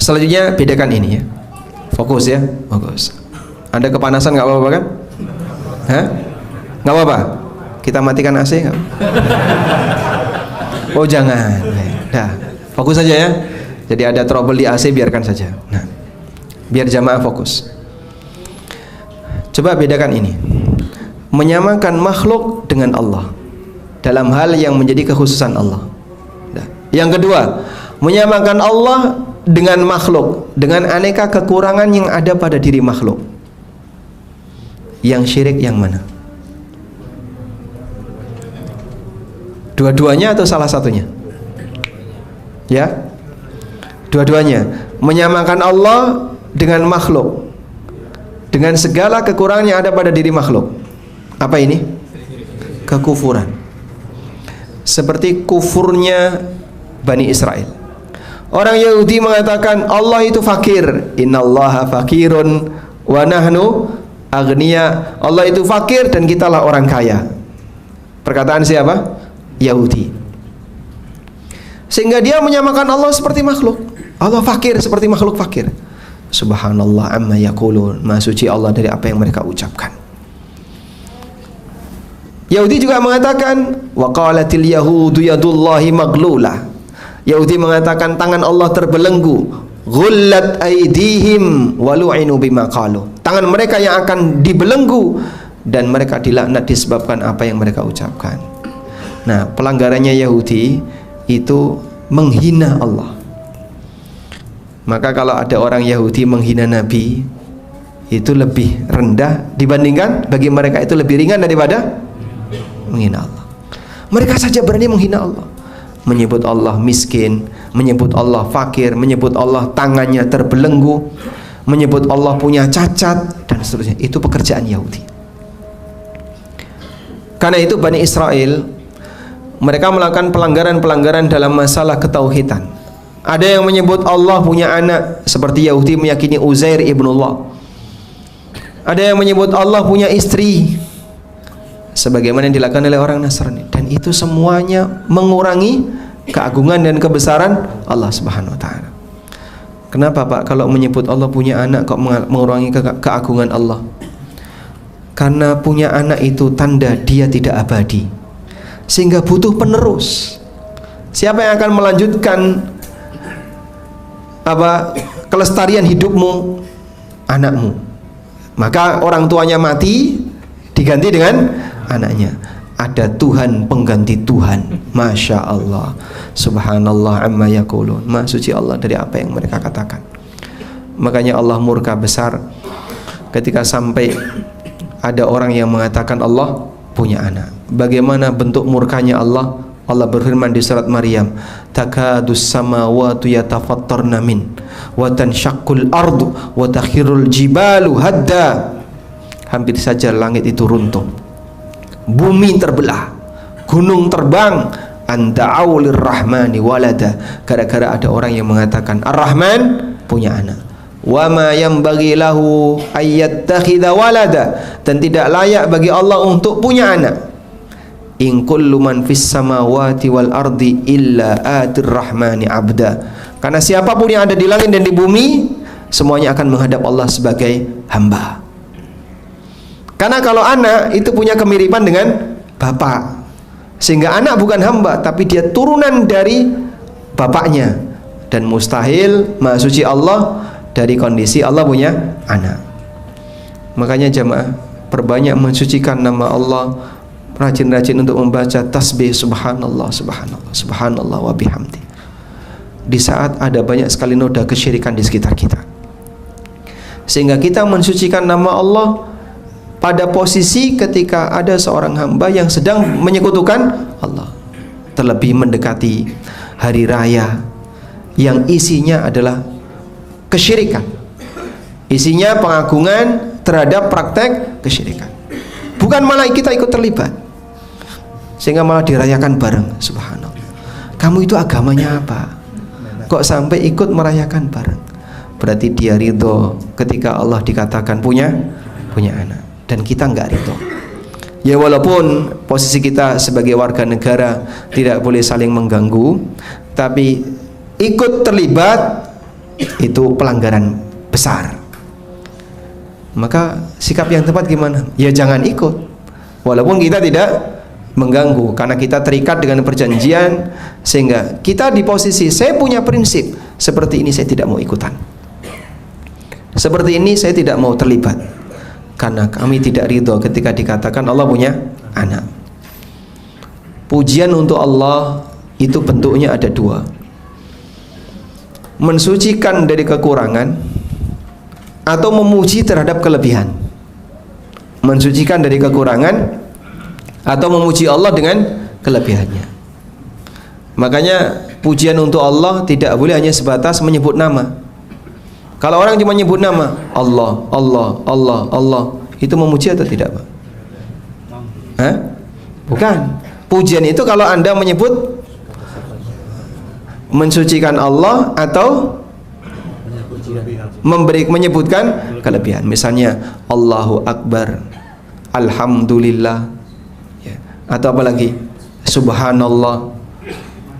Selanjutnya bedakan ini ya. Fokus ya, fokus. Anda kepanasan nggak apa-apa kan? Hah? Nggak apa-apa. Kita matikan AC nggak? Oh jangan. Dah, fokus saja ya. Jadi ada trouble di AC biarkan saja. Nah, biar jamaah fokus. Coba bedakan ini. Menyamakan makhluk dengan Allah dalam hal yang menjadi kekhususan Allah. Nah, yang kedua, menyamakan Allah dengan makhluk, dengan aneka kekurangan yang ada pada diri makhluk. Yang syirik yang mana? Dua-duanya atau salah satunya? Ya, dua-duanya. Menyamakan Allah dengan makhluk, dengan segala kekurangan yang ada pada diri makhluk. Apa ini? Kekufuran. Seperti kufurnya Bani Israel. Orang Yahudi mengatakan Allah itu fakir. Innallaha fakirun wa nahnu aghnia. Allah itu fakir dan kitalah orang kaya. Perkataan siapa? Yahudi. Sehingga dia menyamakan Allah seperti makhluk. Allah fakir seperti makhluk fakir. Subhanallah amma yaqulun. Maha suci Allah dari apa yang mereka ucapkan. Yahudi juga mengatakan wa qalatil yahudu yadullahi maglulah. Yahudi mengatakan tangan Allah terbelenggu. Ghullat aydihim walu'inu bima qalu. Tangan mereka yang akan dibelenggu dan mereka dilaknat disebabkan apa yang mereka ucapkan. Nah, pelanggarannya Yahudi itu menghina Allah. Maka kalau ada orang Yahudi menghina Nabi, itu lebih rendah dibandingkan, bagi mereka itu lebih ringan daripada menghina Allah. Mereka saja berani menghina Allah, menyebut Allah miskin, menyebut Allah fakir, menyebut Allah tangannya terbelenggu, menyebut Allah punya cacat dan seterusnya. Itu pekerjaan Yahudi. Karena itu Bani Israel, mereka melakukan pelanggaran-pelanggaran dalam masalah ketauhidan. Ada yang menyebut Allah punya anak, seperti Yahudi meyakini Uzair ibnullah. Ada yang menyebut Allah punya istri, sebagaimana yang dilakukan oleh orang Nasrani. Dan itu semuanya mengurangi keagungan dan kebesaran Allah Subhanahu wa taala. Kenapa Pak kalau menyebut Allah punya anak kok mengurangi keagungan Allah? Karena punya anak itu tanda dia tidak abadi, sehingga butuh penerus. Siapa yang akan melanjutkan kelestarian hidupmu? Anakmu. Maka orang tuanya mati diganti dengan anaknya. Ada Tuhan pengganti Tuhan. Masya Allah, subhanallah amma yaqulun. Maha suci Allah dari apa yang mereka katakan. Makanya Allah murka besar ketika sampai ada orang yang mengatakan Allah punya anak. Bagaimana bentuk murkanya Allah? Allah berfirman di surat Maryam, takadus samawati yatafattarna min wa tanshaqqul ardu wa takhirul jibalu hadda. Hampir saja langit itu runtuh, bumi terbelah, gunung terbang, Anda'au lirrahmani walada, gara-gara ada orang yang mengatakan Ar-Rahman punya anak. Wa ma yanbaghi lahu ayyattakhidha walada, dan tidak layak bagi Allah untuk punya anak. In kullu man fis samawati wal ardi illa atir rahmani abda, karena siapapun yang ada di langit dan di bumi semuanya akan menghadap Allah sebagai hamba. Karena kalau anak itu punya kemiripan dengan bapak, sehingga anak bukan hamba tapi dia turunan dari bapaknya, dan mustahil Maha Suci Allah dari kondisi Allah punya anak. Makanya jamaah, perbanyak mensucikan nama Allah, rajin-rajin untuk membaca tasbih subhanallah subhanallah subhanallah wa bihamdi di saat ada banyak sekali noda kesyirikan di sekitar kita, sehingga kita mensucikan nama Allah pada posisi ketika ada seorang hamba yang sedang menyekutukan Allah, terlebih mendekati hari raya yang isinya adalah kesyirikan, isinya pengagungan terhadap praktek kesyirikan. Bukan malah kita ikut terlibat, sehingga malah dirayakan bareng. Subhanallah, kamu itu agamanya apa? Kok sampai ikut merayakan bareng? Berarti dia ridho ketika Allah dikatakan punya anak, dan kita enggak ridho. Ya walaupun posisi kita sebagai warga negara tidak boleh saling mengganggu, tapi ikut terlibat itu pelanggaran besar. Maka sikap yang tepat gimana? Ya jangan ikut, walaupun kita tidak mengganggu, karena kita terikat dengan perjanjian, sehingga kita di posisi saya punya prinsip seperti ini, saya tidak mau ikutan, seperti ini saya tidak mau terlibat, karena kami tidak ridho ketika dikatakan Allah punya anak. Pujian untuk Allah itu bentuknya ada dua: mensucikan dari kekurangan atau memuji terhadap kelebihan. Mensucikan dari kekurangan atau memuji Allah dengan kelebihannya. Makanya pujian untuk Allah tidak boleh hanya sebatas menyebut nama. Kalau orang cuma menyebut nama Allah, Allah, Allah, Allah, itu memuji atau tidak, Pak? Hah? Bukan. Pujian itu kalau Anda menyebut mensucikan Allah atau menyebutkan kelebihan. Misalnya Allahu Akbar, Alhamdulillah, ya. Atau apa lagi? Subhanallah,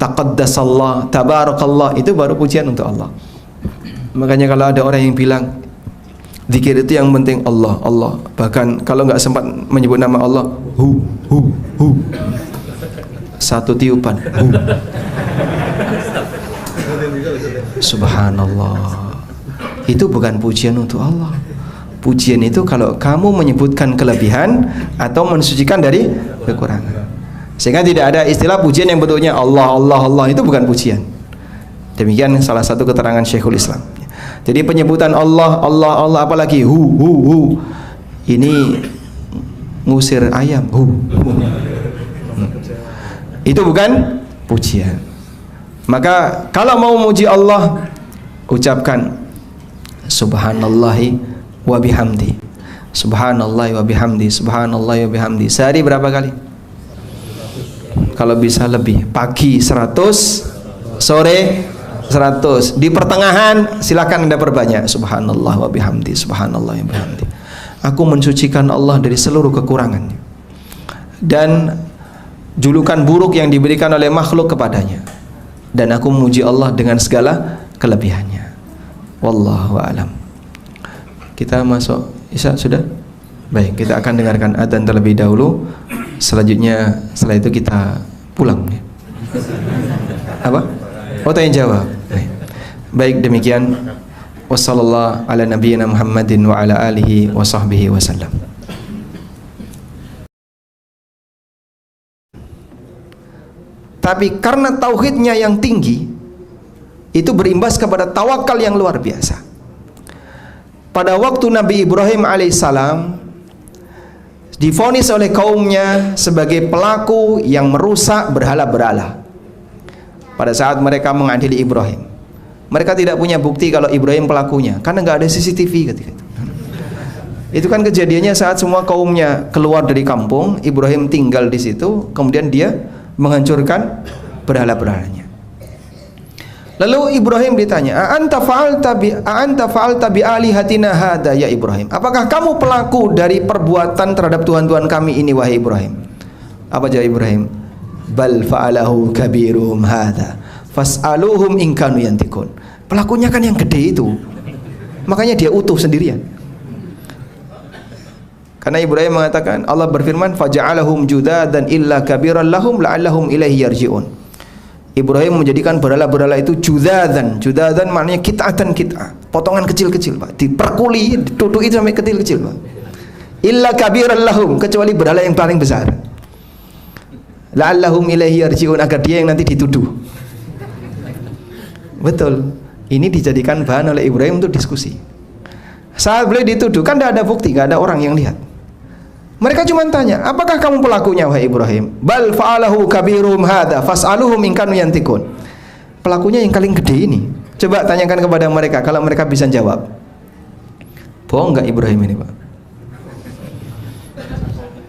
Taqaddasallah, Tabarakallah, itu baru pujian untuk Allah. Makanya kalau ada orang yang bilang zikir itu yang penting Allah, Allah, bahkan kalau nggak sempat menyebut nama Allah, hu, satu tiupan, hu. Subhanallah, itu bukan pujian untuk Allah. Pujian itu kalau kamu menyebutkan kelebihan atau mensucikan dari kekurangan. Sehingga tidak ada istilah pujian yang bentuknya Allah, Allah, Allah, itu bukan pujian. Demikian salah satu keterangan Syekhul Islam. Jadi penyebutan Allah, Allah, Allah, apalagi hu, ini ngusir ayam, hu. Itu bukan pujian. Maka kalau mau memuji Allah, ucapkan subhanallahi wa bihamdi, subhanallahi wa bihamdi, subhanallahi wa bihamdi. Sehari berapa kali? Kalau bisa lebih. Pagi 100, sore 100. Di pertengahan silakan Anda perbanyak. Subhanallah wa bihamdi, subhanallah wa bihamdi. Aku mensucikan Allah dari seluruh kekurangannya dan julukan buruk yang diberikan oleh makhluk kepadanya, dan aku memuji Allah dengan segala kelebihannya. Wallahu a'lam. Kita masuk Isya sudah? Baik, kita akan dengarkan adzan terlebih dahulu. Selanjutnya setelah itu kita pulang ya. Apa? Oh, tanya jawab. Baik, demikian. Wassallallahu ala nabiyyina Muhammadin wa ala alihi wa sahbihi wasallam. Tapi karena tauhidnya yang tinggi, itu berimbas kepada tawakal yang luar biasa. Pada waktu Nabi Ibrahim alaihissalam divonis oleh kaumnya sebagai pelaku yang merusak berhala-berhala. Pada saat mereka mengadili Ibrahim, mereka tidak punya bukti kalau Ibrahim pelakunya, karena nggak ada CCTV ketika itu. Itu kan kejadiannya saat semua kaumnya keluar dari kampung, Ibrahim tinggal di situ, kemudian dia menghancurkan berhala-berhalanya. Lalu Ibrahim ditanya, a'anta fa'alta bi alihatina hada ya Ibrahim? Apakah kamu pelaku dari perbuatan terhadap Tuhan-Tuhan kami ini wahai Ibrahim? Apa jawab Ibrahim? Bal fa'alahu kabirum hada fas'aluhum in kanu yantikun. Pelakunya kan yang gede itu. Makanya dia utuh sendirian. Karena Ibrahim mengatakan, Allah berfirman, faja'alahum judadan illa kabiran lahum la'allahum ilaihi yarji'un. Ibrahim menjadikan berhala-berhala itu judadan. Judadan maknanya kit'atan kit'ah, potongan kecil-kecil, Pak. Diperkuli, ditutupi sampai kecil-kecil, Pak. Illa kabiran lahum, kecuali berhala yang paling besar. La'allahum ilaihi yarji'un, agar dia yang nanti dituduh. Betul. Ini dijadikan bahan oleh Ibrahim untuk diskusi. Saat beliau dituduh, kan tidak ada bukti, tidak ada orang yang lihat. Mereka cuma tanya, apakah kamu pelakunya wahai Ibrahim? Bal fa'alahu kabirum hada fas'aluhum in kanu yantikun. Pelakunya yang paling gede ini. Coba tanyakan kepada mereka, kalau mereka bisa jawab. Bohong nggak Ibrahim ini, Pak?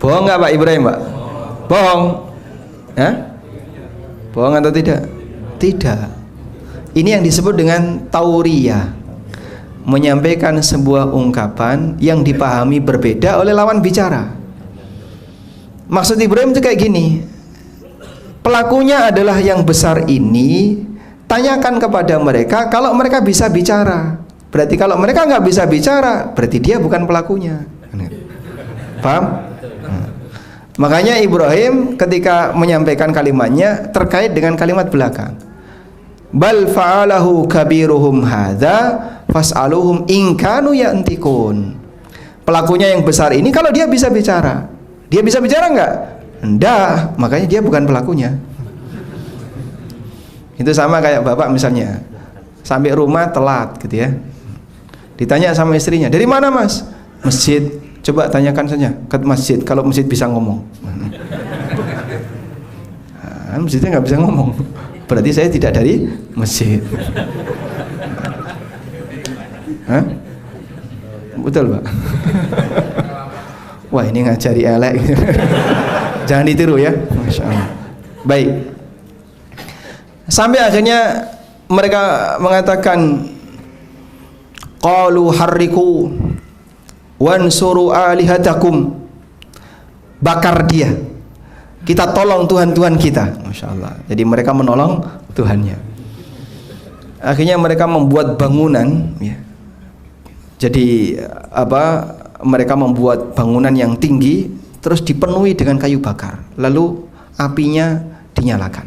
Bohong nggak Pak Ibrahim, Pak? Bohong? Hah? Bohong atau tidak? Tidak. Ini yang disebut dengan tauriyah, menyampaikan sebuah ungkapan yang dipahami berbeda oleh lawan bicara. Maksud Ibrahim itu kayak gini, pelakunya adalah yang besar ini, tanyakan kepada mereka kalau mereka bisa bicara. Berarti kalau mereka nggak bisa bicara, berarti dia bukan pelakunya. Paham? Makanya Ibrahim ketika menyampaikan kalimatnya terkait dengan kalimat belakang. Bal fa'alahu kabiruhum hadza fas'aluhum in kanu yantikun. Pelakunya yang besar ini kalau dia bisa bicara. Dia bisa bicara enggak? Enggak, makanya dia bukan pelakunya. Itu sama kayak bapak misalnya sampai rumah telat gitu ya. Ditanya sama istrinya, "Dari mana, Mas?" "Masjid." "Coba tanyakan saja ke masjid kalau masjid bisa ngomong." Nah, masjidnya nggak bisa ngomong. Berarti saya tidak dari masjid. Hah? Betul, Pak. Wah, ini ngajari elek. Jangan ditiru ya. Masya Allah. Baik. Sampai akhirnya mereka mengatakan, qalu harriku wansuru alihatakum. Bakar dia. Kita tolong Tuhan-Tuhan kita. Masya Allah. Jadi mereka menolong Tuhannya. Akhirnya mereka membuat bangunan ya. Jadi mereka membuat bangunan yang tinggi, terus dipenuhi dengan kayu bakar, lalu apinya dinyalakan.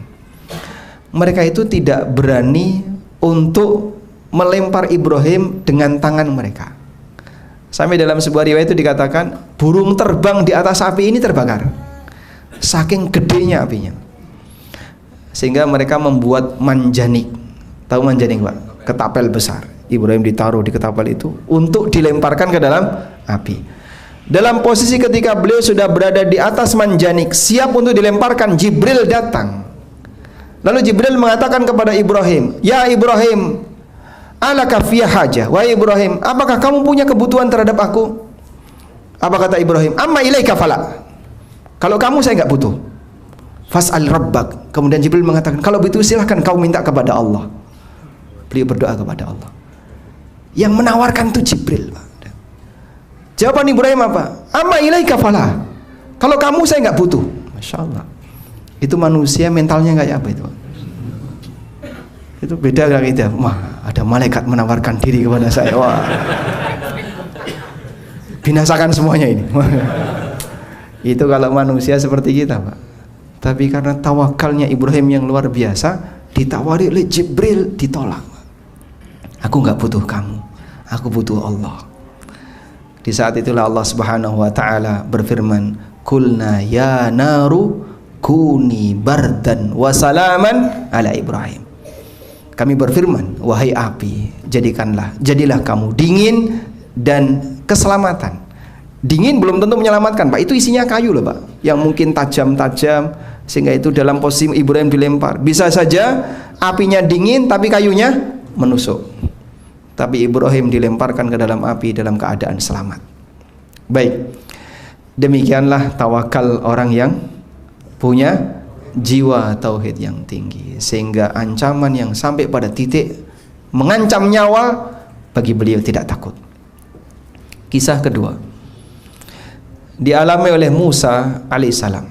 Mereka itu tidak berani untuk melempar Ibrahim dengan tangan mereka. Sampai dalam sebuah riwayat itu dikatakan burung terbang di atas api ini terbakar, saking gedenya apinya. Sehingga mereka membuat manjanik. Tahu manjanik, Pak? Ketapel besar. Ibrahim ditaruh di ketapel itu untuk dilemparkan ke dalam api. Dalam posisi ketika beliau sudah berada di atas manjanik siap untuk dilemparkan, Jibril datang. Lalu Jibril mengatakan kepada Ibrahim, "Ya Ibrahim, alaka fiyya hajah?" Wahai Ibrahim, apakah kamu punya kebutuhan terhadap aku? Apa kata Ibrahim? "Amma ilaika fala." Kalau kamu saya enggak butuh. Fas'al rabbak. Kemudian Jibril mengatakan, "Kalau begitu silahkan kau minta kepada Allah." Beliau berdoa kepada Allah. Yang menawarkan itu Jibril, Pak. Jawaban Ibrahim apa? "Amma ilaika fala." Kalau kamu saya nggak butuh. Masya Allah. Itu manusia mentalnya kayak apa itu? Itu beda dengan kita. Wah, ada malaikat menawarkan diri kepada saya. Wah, binasakan semuanya ini. Itu kalau manusia seperti kita, Pak. Tapi karena tawakalnya Ibrahim yang luar biasa, ditawari oleh Jibril, ditolak. Aku nggak butuh kamu, aku butuh Allah. Di saat itulah Allah Subhanahu wa taala berfirman, "Qulna ya naru kuni bardan wa salaman ala Ibrahim." Kami berfirman, wahai api, jadilah kamu dingin dan keselamatan. Dingin belum tentu menyelamatkan, Pak. Itu isinya kayu loh, Pak, yang mungkin tajam-tajam, sehingga itu dalam posisi Ibrahim dilempar. Bisa saja apinya dingin tapi kayunya menusuk. Tapi Ibrahim dilemparkan ke dalam api dalam keadaan selamat. Baik, demikianlah tawakal orang yang punya jiwa tauhid yang tinggi, sehingga ancaman yang sampai pada titik mengancam nyawa bagi beliau tidak takut. Kisah kedua dialami oleh Musa alaihissalam.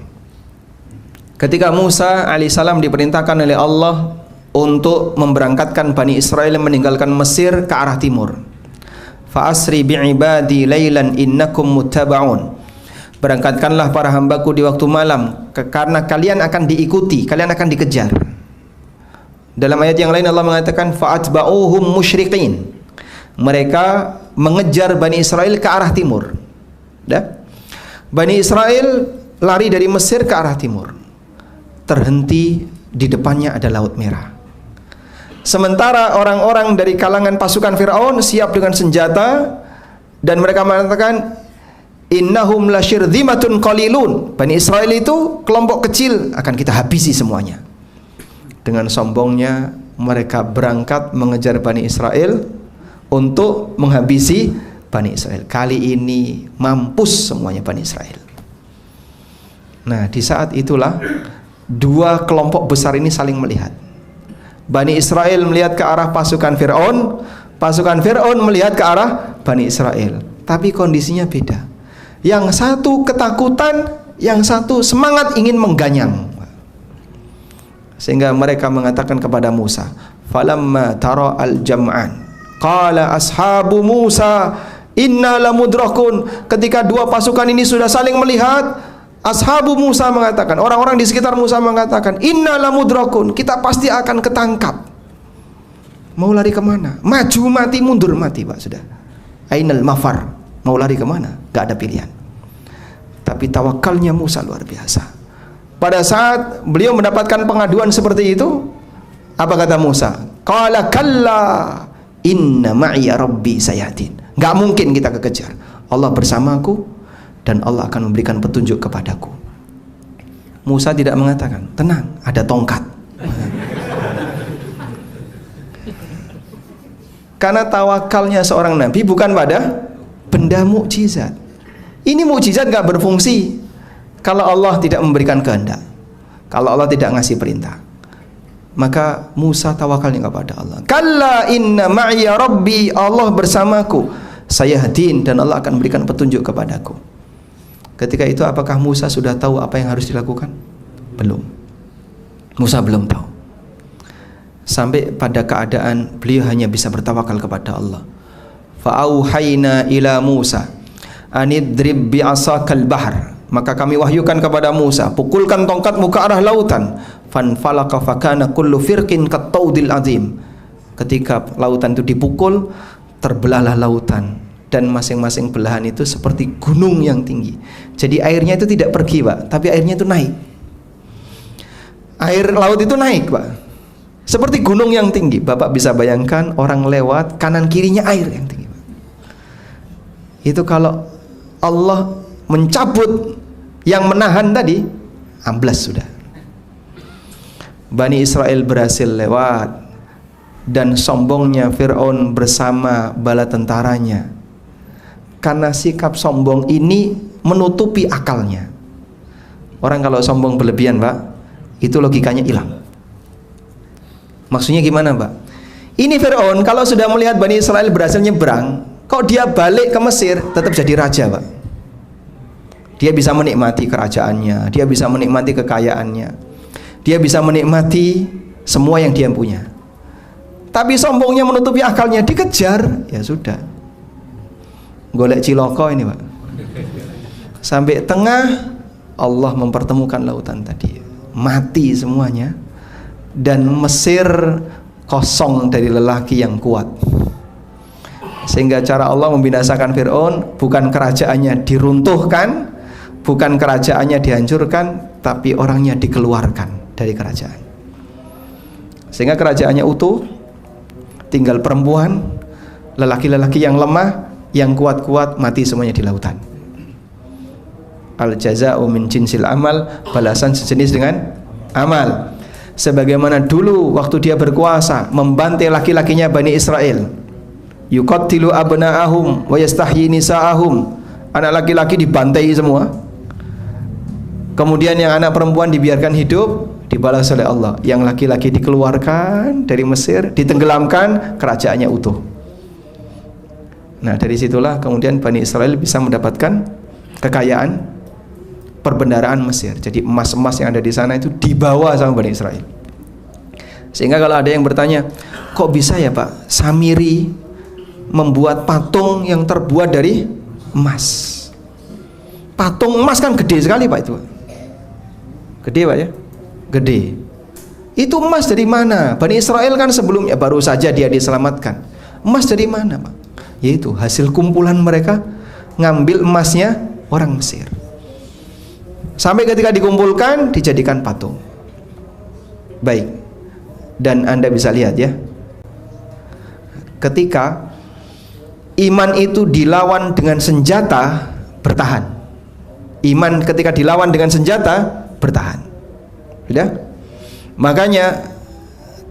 Ketika Musa alaihissalam diperintahkan oleh Allah untuk memberangkatkan Bani Israel meninggalkan Mesir ke arah timur. Fa asri bi'ibadi lailan innakum muttaba'un. Berangkatkanlah para hambaku di waktu malam, karena kalian akan diikuti, kalian akan dikejar. Dalam ayat yang lain Allah mengatakan fa'atba'uhum musyriqin. Mereka mengejar Bani Israel ke arah timur. Bani Israel lari dari Mesir ke arah timur. Terhenti di depannya ada Laut Merah. Sementara orang-orang dari kalangan pasukan Fir'aun siap dengan senjata dan mereka mengatakan innahum lasyirzimatun qalilun. Bani Israel itu kelompok kecil, akan kita habisi semuanya. Dengan sombongnya mereka berangkat mengejar Bani Israel untuk menghabisi Bani Israel. Kali ini mampus semuanya Bani Israel. Nah, di saat itulah dua kelompok besar ini saling melihat. Bani Israel melihat ke arah pasukan Fir'aun, pasukan Fir'aun melihat ke arah Bani Israel. Tapi kondisinya beda. Yang satu ketakutan, yang satu semangat ingin mengganyang. Sehingga mereka mengatakan kepada Musa, falamma tara al-jam'an qala ashabu Musa inna lamudrakun. Ketika dua pasukan ini sudah saling melihat, ashabu Musa mengatakan, orang-orang di sekitar Musa mengatakan, inna lamudrakun, kita pasti akan ketangkap. Mau lari kemana? Maju mati, mundur mati, Pak, sudah. Ainal mafar, mau lari kemana? Gak ada pilihan. Tapi tawakalnya Musa luar biasa. Pada saat beliau mendapatkan pengaduan seperti itu, apa kata Musa? Qala kalla inna ma'iya rabbi sayahdin. Gak mungkin kita kekejar. Allah bersamaku dan Allah akan memberikan petunjuk kepadaku. Musa tidak mengatakan, tenang, ada tongkat. Karena tawakalnya seorang nabi bukan pada benda mukjizat. Ini mukjizat gak berfungsi kalau Allah tidak memberikan kehendak, kalau Allah tidak ngasih perintah. Maka Musa tawakalnya kepada Allah. Kalla inna ma'iya rabbi, Allah bersamaku, sayahdin, dan Allah akan memberikan petunjuk kepadaku. Ketika itu apakah Musa sudah tahu apa yang harus dilakukan? Belum. Musa belum tahu. Sampai pada keadaan beliau hanya bisa bertawakal kepada Allah. Fa'auhayna ila Musa anidrib bi'asakal bahr. Maka kami wahyukan kepada Musa, pukulkan tongkatmu ke arah lautan. Fanfalaka fakana kullu firqin kattaudil azim. Ketika lautan itu dipukul, terbelahlah lautan, dan masing-masing belahan itu seperti gunung yang tinggi. Jadi airnya itu tidak pergi, Pak, tapi airnya itu naik. Air laut itu naik, Pak, seperti gunung yang tinggi. Bapak bisa bayangkan orang lewat kanan kirinya air yang tinggi, Pak. Itu kalau Allah mencabut yang menahan tadi, amblas sudah. Bani Israel berhasil lewat, dan sombongnya Fir'aun bersama bala tentaranya. Karena sikap sombong ini menutupi akalnya. Orang kalau sombong berlebihan, Pak, itu logikanya hilang. Maksudnya gimana, Pak? Ini Fir'aun kalau sudah melihat Bani Israel berhasil nyebrang, kok dia balik ke Mesir tetap jadi raja, Pak. Dia bisa menikmati kerajaannya, dia bisa menikmati kekayaannya, dia bisa menikmati semua yang dia punya. Tapi sombongnya menutupi akalnya, dikejar, ya sudah. Golek ciloko ini, Pak. Sampai tengah Allah mempertemukan lautan tadi, mati semuanya, dan Mesir kosong dari lelaki yang kuat. Sehingga cara Allah membinasakan Fir'aun bukan kerajaannya diruntuhkan, bukan kerajaannya dihancurkan, tapi orangnya dikeluarkan dari kerajaan. Sehingga kerajaannya utuh, tinggal perempuan, lelaki-lelaki yang lemah, yang kuat-kuat mati semuanya di lautan. Al jaza'u min jinsil amal, balasan sejenis dengan amal. Sebagaimana dulu waktu dia berkuasa membantai laki-lakinya Bani Israel, yuqattilu abna'ahum wa yastahyi nisa'ahum, anak laki-laki dibantai semua. Kemudian yang anak perempuan dibiarkan hidup, dibalas oleh Allah. Yang laki-laki dikeluarkan dari Mesir, ditenggelamkan, kerajaannya utuh. Nah, dari situlah kemudian Bani Israel bisa mendapatkan kekayaan perbendaharaan Mesir. Jadi emas-emas yang ada di sana itu dibawa sama Bani Israel. Sehingga kalau ada yang bertanya, kok bisa ya Pak Samiri membuat patung yang terbuat dari emas? Patung emas kan gede sekali Pak itu. Gede Pak ya? Gede. Itu emas dari mana? Bani Israel kan sebelumnya baru saja dia diselamatkan. Emas dari mana Pak? Yaitu hasil kumpulan mereka ngambil emasnya orang Mesir. Sampai ketika dikumpulkan dijadikan patung. Baik. Dan Anda bisa lihat ya, ketika iman itu dilawan dengan senjata, bertahan. Iman ketika dilawan dengan senjata, bertahan. Sudah? Makanya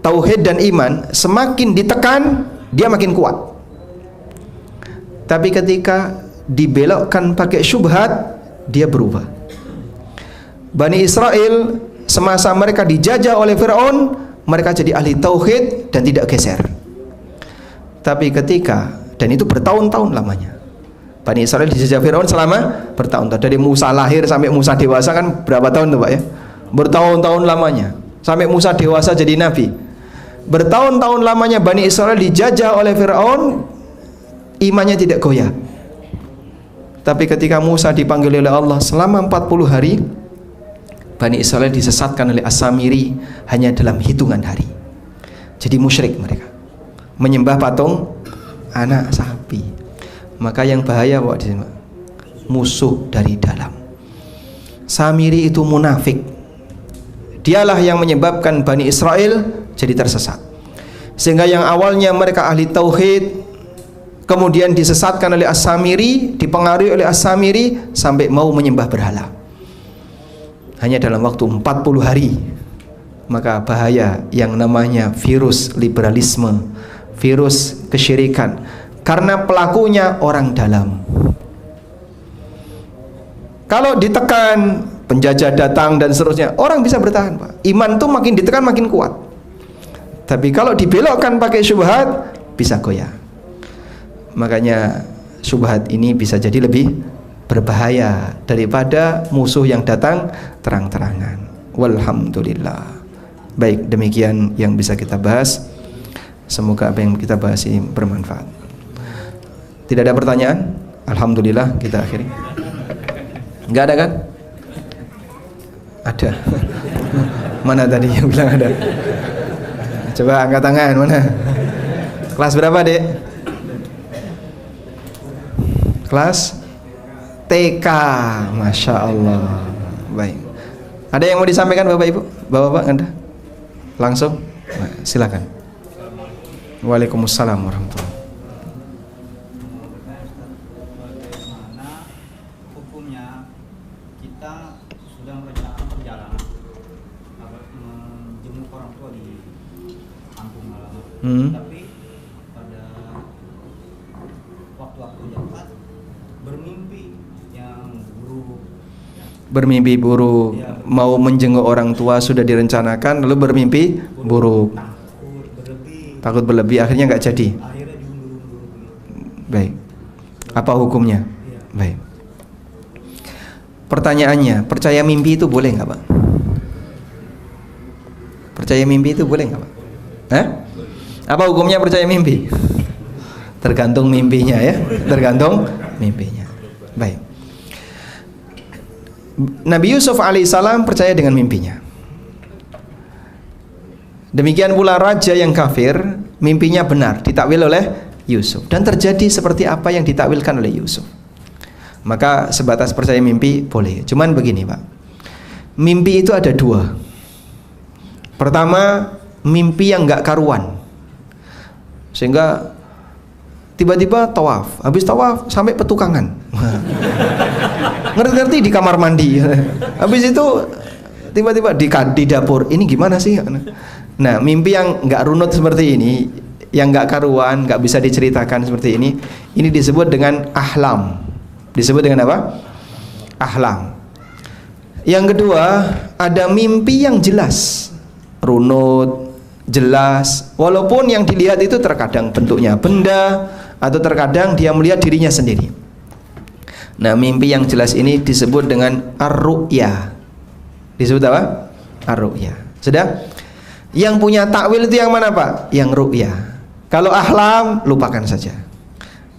tauhid dan iman semakin ditekan, dia makin kuat. Tapi ketika dibelokkan pakai syubhat, dia berubah. Bani Israel semasa mereka dijajah oleh Firaun, mereka jadi ahli tauhid dan tidak geser. Tapi ketika, dan itu bertahun-tahun lamanya, Bani Israel dijajah Firaun selama bertahun-tahun. Dari Musa lahir sampai Musa dewasa kan berapa tahun tuh Pak ya? Bertahun-tahun lamanya. Sampai Musa dewasa jadi nabi. Bertahun-tahun lamanya Bani Israel dijajah oleh Firaun, imannya tidak goyah. Tapi ketika Musa dipanggil oleh Allah selama 40 hari, Bani Israel disesatkan oleh As-Samiri hanya dalam hitungan hari. Jadi musyrik mereka, menyembah patung anak sapi. Maka yang bahaya Pak di sini, musuh dari dalam. Samiri itu munafik. Dialah yang menyebabkan Bani Israel jadi tersesat. Sehingga yang awalnya mereka ahli tauhid, kemudian disesatkan oleh As-Samiri, dipengaruhi oleh As-Samiri sampai mau menyembah berhala. Hanya dalam waktu 40 hari. Maka bahaya yang namanya virus liberalisme, virus kesyirikan, karena pelakunya orang dalam. Kalau ditekan, penjajah datang dan seterusnya, orang bisa bertahan Pak. Iman tuh makin ditekan makin kuat. Tapi kalau dibelokkan pakai syubhat, bisa goyah. Makanya syubhat ini bisa jadi lebih berbahaya daripada musuh yang datang terang-terangan. Walhamdulillah. Baik, demikian yang bisa kita bahas. Semoga apa yang kita bahas ini bermanfaat. Tidak ada pertanyaan? Alhamdulillah, kita akhiri. Enggak ada kan? Ada. Mana tadi yang bilang ada? Coba angkat tangan, mana? Kelas berapa, Dek? Kelas TK. Masya Allah. Baik. Ada yang mau disampaikan Bapak Ibu? Bapak-bapak Anda? Langsung? Nah, silakan. Waalaikumsalam warahmatullahi wabarakatuh. Tapi pada waktu-waktu jahat bermimpi buruk ya. Mau menjenguk orang tua sudah direncanakan lalu bermimpi buruk, takut berlebih akhirnya nggak jadi. Baik, apa hukumnya? Ya. Baik, pertanyaannya, percaya mimpi itu boleh nggak Pak? Percaya mimpi itu boleh nggak Pak? Apa hukumnya percaya mimpi? Tergantung mimpinya ya, tergantung mimpinya. Baik. Nabi Yusuf alaihissalam percaya dengan mimpinya. Demikian pula raja yang kafir, mimpinya benar, ditakwil oleh Yusuf, dan terjadi seperti apa yang ditakwilkan oleh Yusuf. Maka sebatas percaya mimpi boleh. Cuman begini Pak, mimpi itu ada dua. Pertama, mimpi yang nggak karuan, sehingga tiba-tiba tawaf, habis tawaf sampai petukangan, ngerti-ngerti di kamar mandi, habis itu tiba-tiba di dapur, ini gimana sih? Nah, mimpi yang nggak runut seperti ini, yang nggak karuan, nggak bisa diceritakan seperti ini disebut dengan ahlam. Disebut dengan apa? Ahlam. Yang kedua, ada mimpi yang jelas, runut, jelas, walaupun yang dilihat itu terkadang bentuknya benda atau terkadang dia melihat dirinya sendiri. Nah, mimpi yang jelas ini disebut dengan ar-ru'ya. Disebut apa? Ar-ru'ya. Sudah? Yang punya takwil itu yang mana, Pak? Yang ru'ya. Kalau ahlam, lupakan saja.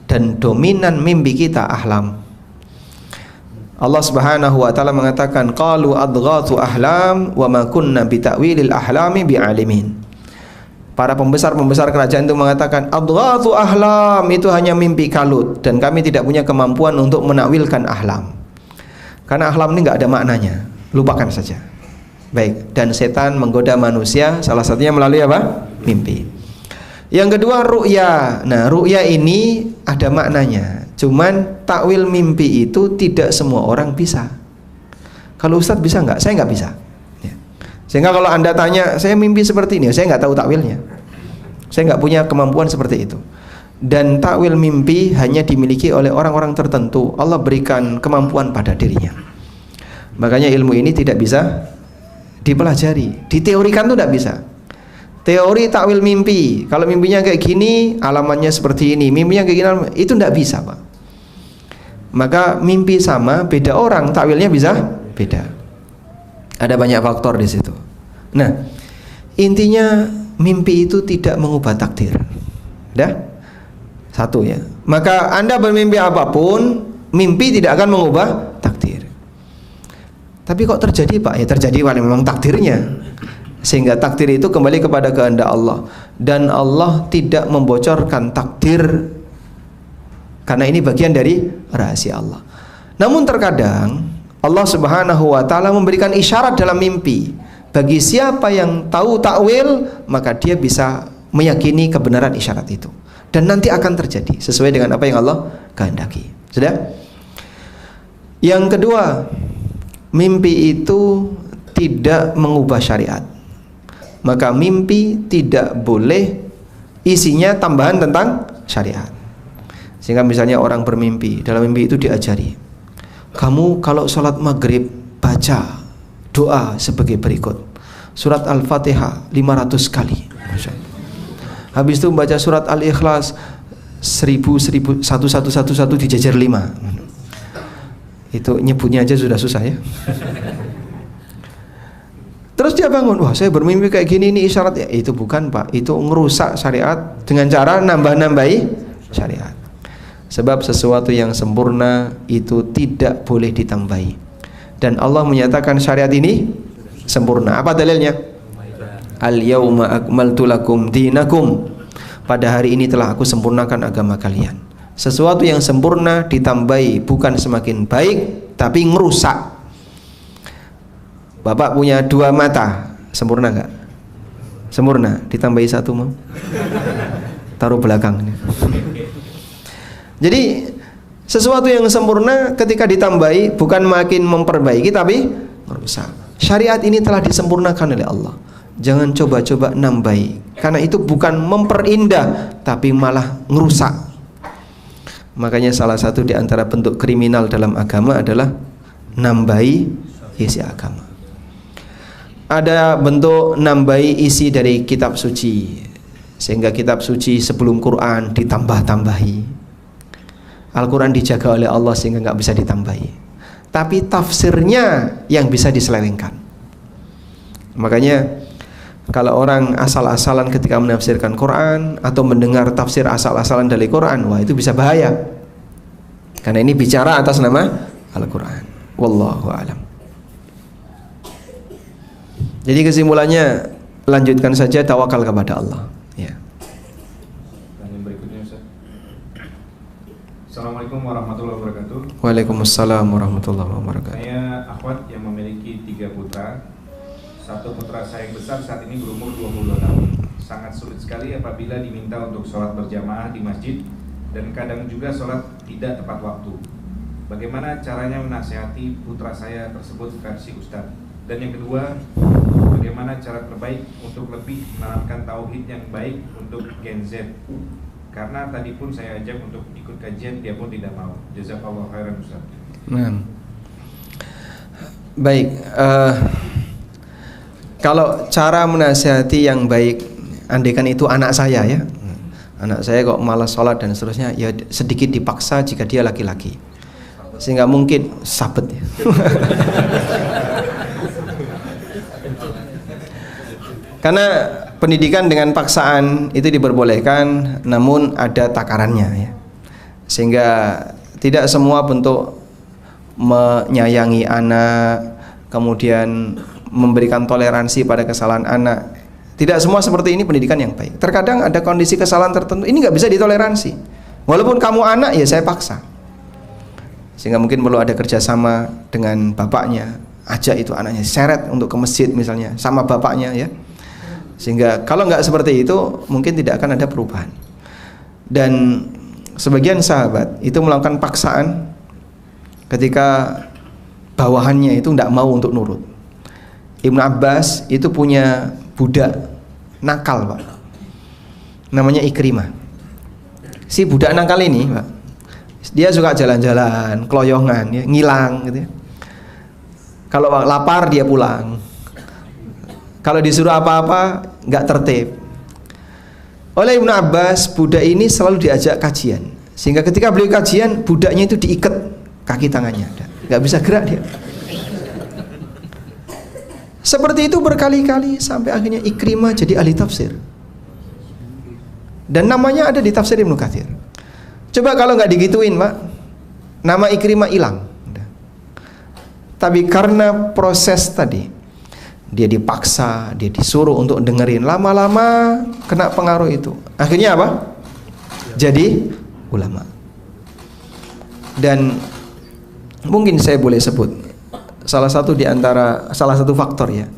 Dan dominan mimpi kita ahlam. Allah Subhanahu wa taala mengatakan qalu adghathu ahlam wa ma kunna bi ta'wilil ahlami bi'alimin. Para pembesar-pembesar kerajaan itu mengatakan adghathu ahlam, itu hanya mimpi kalut dan kami tidak punya kemampuan untuk menakwilkan ahlam. Karena ahlam ini enggak ada maknanya. Lupakan saja. Baik, dan setan menggoda manusia salah satunya melalui apa? Mimpi. Yang kedua ru'ya. Nah, ru'ya ini ada maknanya. Cuman takwil mimpi itu tidak semua orang bisa. Kalau Ustadz bisa nggak? Saya nggak bisa. Ya. Sehingga kalau Anda tanya, saya mimpi seperti ini, saya nggak tahu takwilnya. Saya nggak punya kemampuan seperti itu. Dan takwil mimpi hanya dimiliki oleh orang-orang tertentu. Allah berikan kemampuan pada dirinya. Makanya ilmu ini tidak bisa dipelajari, diteorikan tuh tidak bisa. Teori takwil mimpi, kalau mimpinya kayak gini, alamannya seperti ini, mimpinya kayak gini, itu tidak bisa, Pak. Maka mimpi sama, beda orang, takwilnya bisa beda. Ada banyak faktor di situ. Nah, intinya mimpi itu tidak mengubah takdir. Dah? Satu ya. Maka Anda bermimpi apapun, mimpi tidak akan mengubah takdir. Tapi kok terjadi, Pak? Ya terjadi karena memang takdirnya. Sehingga takdir itu kembali kepada kehendak Allah. Dan Allah tidak membocorkan takdir, karena ini bagian dari rahasia Allah. Namun terkadang Allah Subhanahu wa taala memberikan isyarat dalam mimpi. Bagi siapa yang tahu takwil, maka dia bisa meyakini kebenaran isyarat itu. Dan nanti akan terjadi sesuai dengan apa yang Allah kehendaki. Sudah? Yang kedua, mimpi itu tidak mengubah syariat. Maka mimpi tidak boleh isinya tambahan tentang syariat. Sehingga misalnya orang bermimpi, dalam mimpi itu diajari, kamu kalau sholat maghrib baca doa sebagai berikut, surat Al-Fatihah 500 kali. Habis itu baca surat Al-Ikhlas 1111 dijajar 5. Itu nyebutnya aja sudah susah ya. Terus dia bangun, wah saya bermimpi kayak gini, ini isyarat ya. Itu bukan, Pak, itu ngerusak syariat dengan cara nambah-nambahi syariat. Sebab sesuatu yang sempurna itu tidak boleh ditambahi. Dan Allah menyatakan syariat ini sempurna. Apa dalilnya? Al-yawma akmaltu lakum dinakum. Pada hari ini telah aku sempurnakan agama kalian. Sesuatu yang sempurna ditambahi bukan semakin baik, tapi ngerusak. Bapak punya 2 mata, sempurna nggak? Sempurna, ditambahi 1 mau? Taruh belakang. Jadi sesuatu yang sempurna ketika ditambahi bukan makin memperbaiki tapi merusak. Syariat ini telah disempurnakan oleh Allah. Jangan coba-coba nambahi, karena itu bukan memperindah tapi malah ngerusak. Makanya salah satu di antara bentuk kriminal dalam agama adalah nambahi isi agama. Ada bentuk nambahi isi dari kitab suci, sehingga kitab suci sebelum Quran ditambah-tambahi. Al-Quran dijaga oleh Allah sehingga nggak bisa ditambahi. Tapi tafsirnya yang bisa diselewengkan. Makanya kalau orang asal-asalan ketika menafsirkan Quran atau mendengar tafsir asal-asalan dari Quran, wah itu bisa bahaya. Karena ini bicara atas nama Al-Quran. Wallahu a'lam. Jadi kesimpulannya, lanjutkan saja, tawakal kepada Allah. Ya. Yang berikutnya, Ustaz. Assalamualaikum warahmatullahi wabarakatuh. Waalaikumsalam warahmatullahi wabarakatuh. Saya akhwat yang memiliki 3 putra. Satu putra saya yang besar saat ini berumur 22 tahun. Sangat sulit sekali apabila diminta untuk sholat berjamaah di masjid, dan kadang juga sholat tidak tepat waktu. Bagaimana caranya menasihati putra saya tersebut versi Ustaz? Dan yang kedua, bagaimana cara terbaik untuk lebih menanamkan tauhid yang baik untuk Gen Z? Karena tadi pun saya ajak untuk ikut kajian, dia pun tidak mau. Jazakallahu khairan, Ustaz. Nah, Baik, kalau cara menasihati yang baik, andaikan itu anak saya ya, anak saya kok malas sholat dan seterusnya, ya sedikit dipaksa jika dia laki-laki, sehingga mungkin sabet ya. Karena pendidikan dengan paksaan itu diperbolehkan, namun ada takarannya ya, sehingga tidak semua bentuk menyayangi anak, kemudian memberikan toleransi pada kesalahan anak, tidak semua seperti ini pendidikan yang baik. Terkadang ada kondisi kesalahan tertentu, ini nggak bisa ditoleransi, walaupun kamu anak ya saya paksa, sehingga mungkin perlu ada kerjasama dengan bapaknya, ajak itu anaknya seret untuk ke masjid misalnya sama bapaknya ya, sehingga kalau nggak seperti itu mungkin tidak akan ada perubahan. Dan sebagian sahabat itu melakukan paksaan ketika bawahannya itu tidak mau untuk nurut. Ibnu Abbas itu punya budak nakal Pak, namanya Ikrimah. Si budak nakal ini Pak, dia suka jalan-jalan, keloyongan ya, ngilang gitu ya. Kalau lapar dia pulang, kalau disuruh apa-apa nggak tertib. Oleh Ibnu Abbas, budak ini selalu diajak kajian, sehingga ketika beliau kajian, budaknya itu diikat kaki tangannya, nggak bisa gerak dia. Seperti itu berkali-kali sampai akhirnya Ikrimah jadi ahli tafsir, dan namanya ada di tafsir Ibnu Katsir. Coba kalau nggak digituin Pak, nama Ikrimah hilang. Tapi karena proses tadi, dia dipaksa, dia disuruh untuk dengerin, lama-lama kena pengaruh itu. Akhirnya apa? Jadi ulama. Dan mungkin saya boleh sebut salah satu faktor ya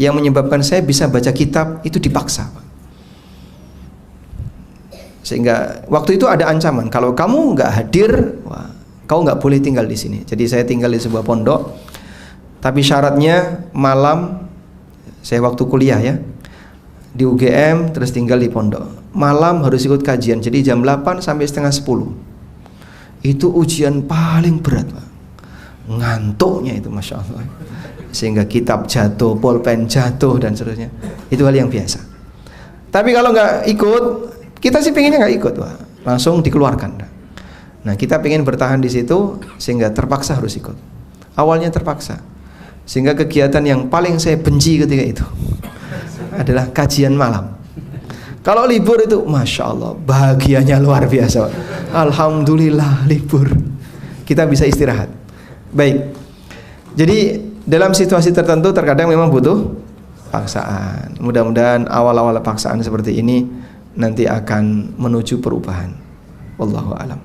yang menyebabkan saya bisa baca kitab itu dipaksa, Pak. Sehingga waktu itu ada ancaman, kalau kamu nggak hadir, wah, kau nggak boleh tinggal di sini. Jadi saya tinggal di sebuah pondok, tapi syaratnya malam, saya waktu kuliah ya di UGM, terus tinggal di pondok, malam harus ikut kajian. Jadi jam 8 sampai setengah 10 itu ujian paling berat, Pak. Ngantuknya itu Masya Allah, sehingga kitab jatuh, pulpen jatuh dan seterusnya. Itu hal yang biasa. Tapi kalau nggak ikut, kita sih pengennya nggak ikut, Pak, langsung dikeluarkan. Nah, kita pengen bertahan di situ, sehingga terpaksa harus ikut. Awalnya terpaksa, sehingga kegiatan yang paling saya benci ketika itu adalah kajian malam. Kalau libur itu Masya Allah, bahagianya luar biasa. Alhamdulillah libur, kita bisa istirahat. Baik, jadi dalam situasi tertentu terkadang memang butuh paksaan. Mudah-mudahan awal-awal paksaan seperti ini nanti akan menuju perubahan. Wallahu a'lam.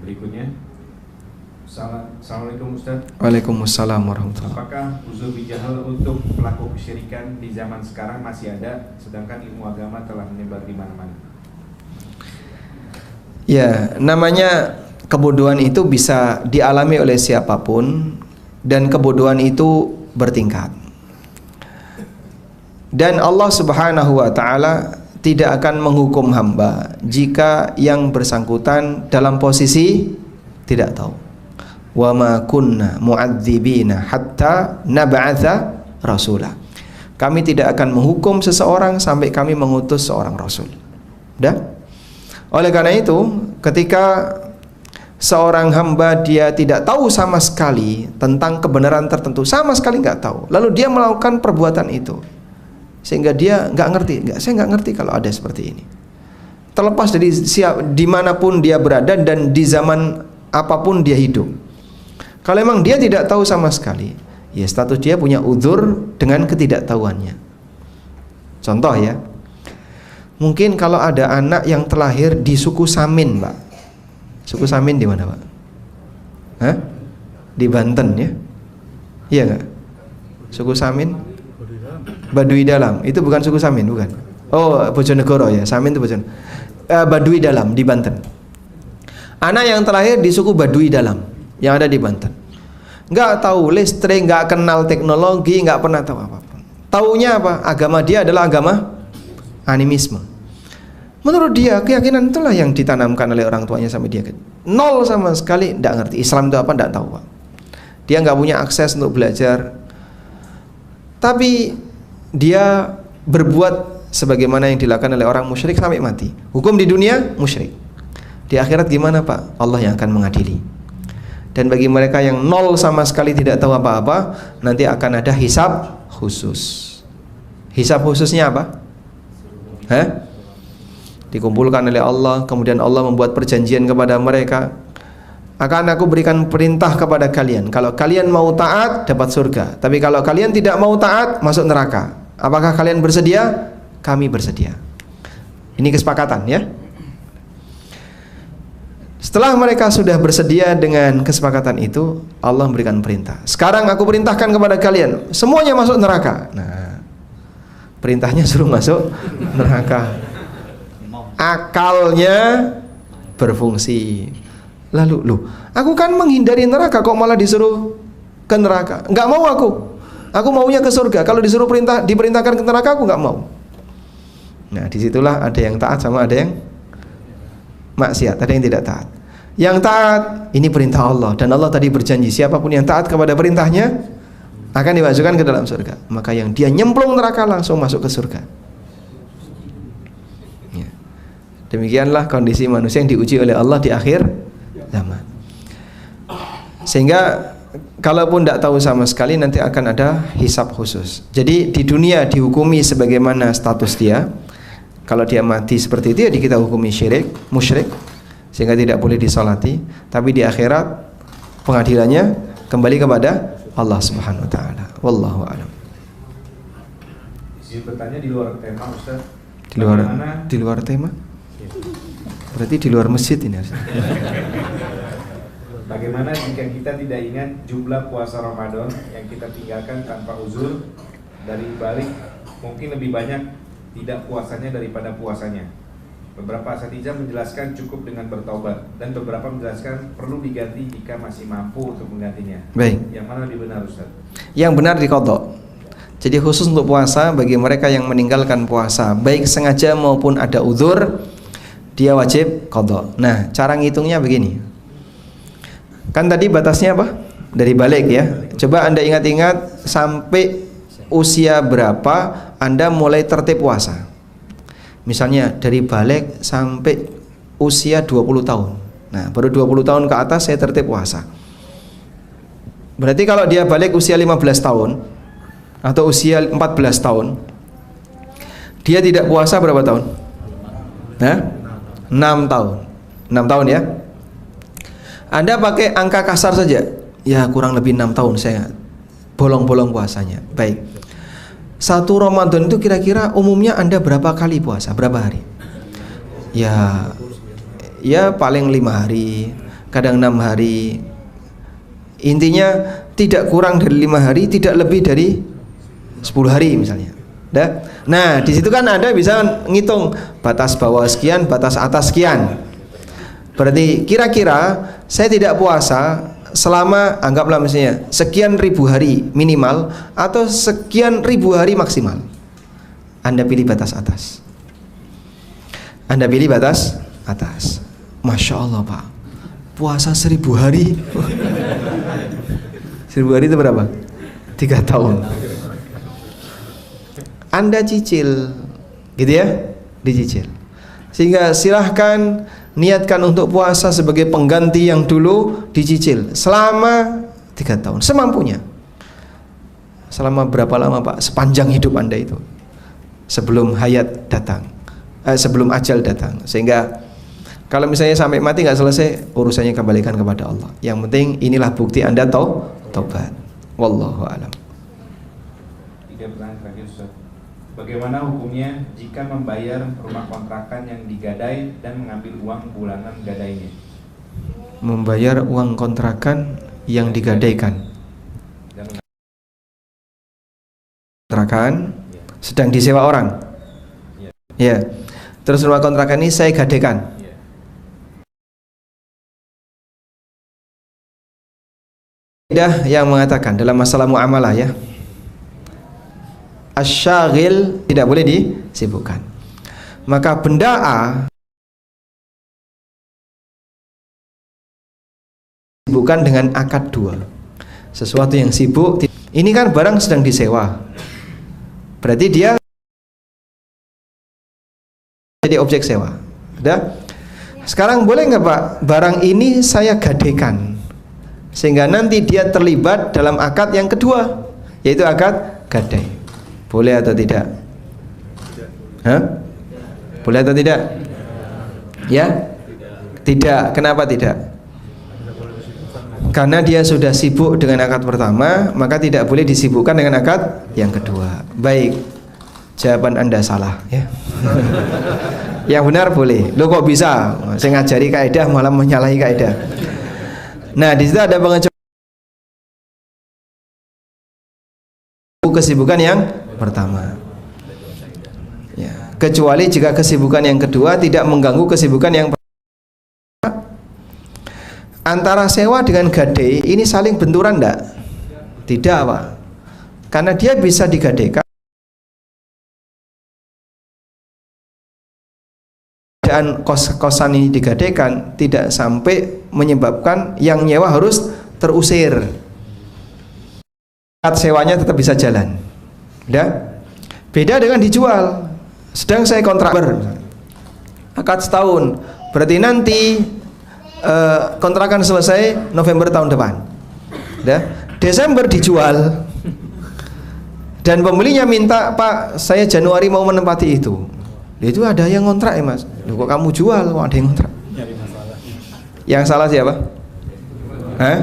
Berikutnya, Assalamualaikum Ustaz. Waalaikumsalam warahmatullahi wabarakatuh. Apakah uzur bijahal untuk pelaku kesyirikan di zaman sekarang masih ada, sedangkan ilmu agama telah menyebar di mana-mana? Ya, namanya kebodohan itu bisa dialami oleh siapapun, dan kebodohan itu bertingkat. Dan Allah Subhanahu wa taala tidak akan menghukum hamba jika yang bersangkutan dalam posisi tidak tahu. Wa ma kunna mu'adzibina hatta nab'atha rasula. Kami tidak akan menghukum seseorang sampai kami mengutus seorang rasul. Udah? Oleh karena itu, ketika seorang hamba dia tidak tahu sama sekali tentang kebenaran tertentu, sama sekali nggak tahu, lalu dia melakukan perbuatan itu, sehingga dia nggak ngerti, saya nggak ngerti kalau ada seperti ini. Terlepas dari dimanapun dia berada dan di zaman apapun dia hidup, kalau memang dia tidak tahu sama sekali, ya status dia punya uzur dengan ketidaktahuannya. Contoh ya, mungkin kalau ada anak yang terlahir di suku Samin, Pak. Suku Samin di mana, Pak? Hah? Di Banten ya? Iya nggak? Suku Samin? Baduy Dalam. Itu bukan suku Samin, bukan? Oh, Bojonegoro ya. Samin itu Bojonegoro. Baduy Dalam di Banten. Anak yang terlahir di suku Baduy Dalam yang ada di Banten, nggak tahu listrik, nggak kenal teknologi, nggak pernah tahu apapun. Taunya apa? Agama dia adalah agama animisme. Menurut dia keyakinan itulah yang ditanamkan oleh orang tuanya sampai dia nol sama sekali tidak ngerti Islam itu apa, tidak tahu, Pak. dia nggak punya akses untuk belajar, tapi dia berbuat sebagaimana yang dilakukan oleh orang musyrik sampai mati. Hukum di dunia musyrik. Di akhirat gimana Pak? Allah yang akan mengadili. Dan bagi mereka yang nol sama sekali tidak tahu apa-apa, nanti akan ada hisab khusus. Hisab khususnya apa? Dikumpulkan oleh Allah, kemudian Allah membuat perjanjian kepada mereka, akan aku berikan perintah kepada kalian, kalau kalian mau taat dapat surga, tapi kalau kalian tidak mau taat masuk neraka. Apakah kalian bersedia? Kami bersedia. Ini kesepakatan ya. Setelah mereka sudah bersedia dengan kesepakatan itu, Allah memberikan perintah. Sekarang aku perintahkan kepada kalian, semuanya masuk neraka. Nah, perintahnya suruh masuk neraka. Akalnya berfungsi. Lalu, aku kan menghindari neraka kok malah disuruh ke neraka? Enggak mau aku. Aku maunya ke surga. Kalau disuruh diperintahkan ke neraka aku enggak mau. Nah, disitulah ada yang taat sama ada yang maksiat, ada yang tidak taat. Yang taat, ini perintah Allah, dan Allah tadi berjanji siapapun yang taat kepada perintahnya akan dimasukkan ke dalam surga. Maka yang dia nyemplung neraka langsung masuk ke surga. Ya. Demikianlah kondisi manusia yang diuji oleh Allah di akhir zaman. Sehingga kalaupun tidak tahu sama sekali, nanti akan ada hisab khusus. Jadi di dunia dihukumi sebagaimana status dia. Kalau dia mati seperti itu, ya kita hukumi musyrik, sehingga tidak boleh disolati. Tapi di akhirat pengadilannya kembali kepada Allah Subhanahu Wa Taala. Wallahu a'lam. Izin bertanya di luar tema, Ustaz. Di luar tema? Berarti di luar masjid ini. Bagaimana jika kita tidak ingat jumlah puasa Ramadan yang kita tinggalkan tanpa uzur, dari balik mungkin lebih banyak tidak puasanya daripada puasanya? Beberapa asatidz menjelaskan cukup dengan bertaubat, dan beberapa menjelaskan perlu diganti jika masih mampu untuk menggantinya. Baik. Yang mana lebih benar, Ustaz? Yang benar diqadha. Jadi khusus untuk puasa, bagi mereka yang meninggalkan puasa baik sengaja maupun ada uzur, dia wajib qadha. Nah, cara ngitungnya begini. Kan tadi batasnya apa? Dari balik ya. Coba Anda ingat-ingat sampai usia berapa Anda mulai tertib puasa. Misalnya dari balik sampai usia 20 tahun. Nah, baru 20 tahun ke atas saya tertib puasa. Berarti kalau dia balik usia 15 tahun atau usia 14 tahun, dia tidak puasa berapa tahun? 6 tahun. 6 tahun ya. Anda pakai angka kasar saja, ya kurang lebih 6 tahun saya bolong-bolong puasanya. Baik. Satu Ramadan itu kira-kira umumnya Anda berapa kali puasa? Berapa hari? Ya paling 5 hari, kadang 6 hari. Intinya tidak kurang dari 5 hari, tidak lebih dari 10 hari misalnya. Nah, di situ kan Anda bisa ngitung batas bawah sekian, batas atas sekian. Berarti kira-kira saya tidak puasa selama, anggaplah misalnya sekian ribu hari minimal atau sekian ribu hari maksimal. Anda pilih batas atas. Anda pilih batas atas. Masya Allah Pak, puasa 1000 hari. 1000 hari itu berapa? 3 tahun. Anda cicil, gitu ya, dicicil. Sehingga silahkan niatkan untuk puasa sebagai pengganti yang dulu dicicil selama 3 tahun, semampunya. Selama berapa lama Pak? Sepanjang hidup Anda itu, sebelum hayat datang, sebelum ajal datang. Sehingga kalau misalnya sampai mati nggak selesai, urusannya kembalikan kepada Allah. Yang penting inilah bukti Anda taubat. Wallahu a'lam. 3 pertanyaan terakhir, Ustaz. Bagaimana hukumnya jika membayar rumah kontrakan yang digadai dan mengambil uang bulanan gadainya? Membayar uang kontrakan yang digadaikan. Kontrakan sedang disewa orang. Ya. Terus rumah kontrakan ini saya gadaikan. Kaidah yang mengatakan dalam masalah muamalah ya, asyaghil tidak boleh disibukkan. Maka benda A disibukkan dengan akad 2. sesuatu yang sibuk. Ini kan barang sedang disewa, berarti dia jadi objek sewa. Udah? Sekarang boleh nggak Pak, barang ini saya gadekan sehingga nanti dia terlibat dalam akad yang kedua, yaitu akad gadai. Boleh atau tidak? Hah? Boleh atau tidak? Ya? Tidak. Kenapa tidak? Karena dia sudah sibuk dengan akad pertama, maka tidak boleh disibukkan dengan akad yang kedua. Baik, jawaban Anda salah ya. Yang benar boleh. Lo kok bisa? Saya ngajari kaidah malah menyalahi kaidah. Nah, di situ ada pengecualian kesibukan yang pertama. Ya, kecuali jika kesibukan yang kedua tidak mengganggu kesibukan yang pertama. Antara sewa dengan gadai ini saling benturan enggak? Tidak Pak. Karena dia bisa digadaikan dan kos-kosan ini digadaikan tidak sampai menyebabkan yang nyewa harus terusir. Akad sewanya tetap bisa jalan. Ya? Beda dengan dijual. Sedang saya kontrak akad setahun, berarti nanti kontrakan selesai November tahun depan. Ya? Desember dijual dan pembelinya minta, Pak, saya Januari mau menempati itu. Itu ada yang kontrak ya Mas. Loh, kok kamu jual? Kok ada yang kontrak? Yang salah siapa? Hah?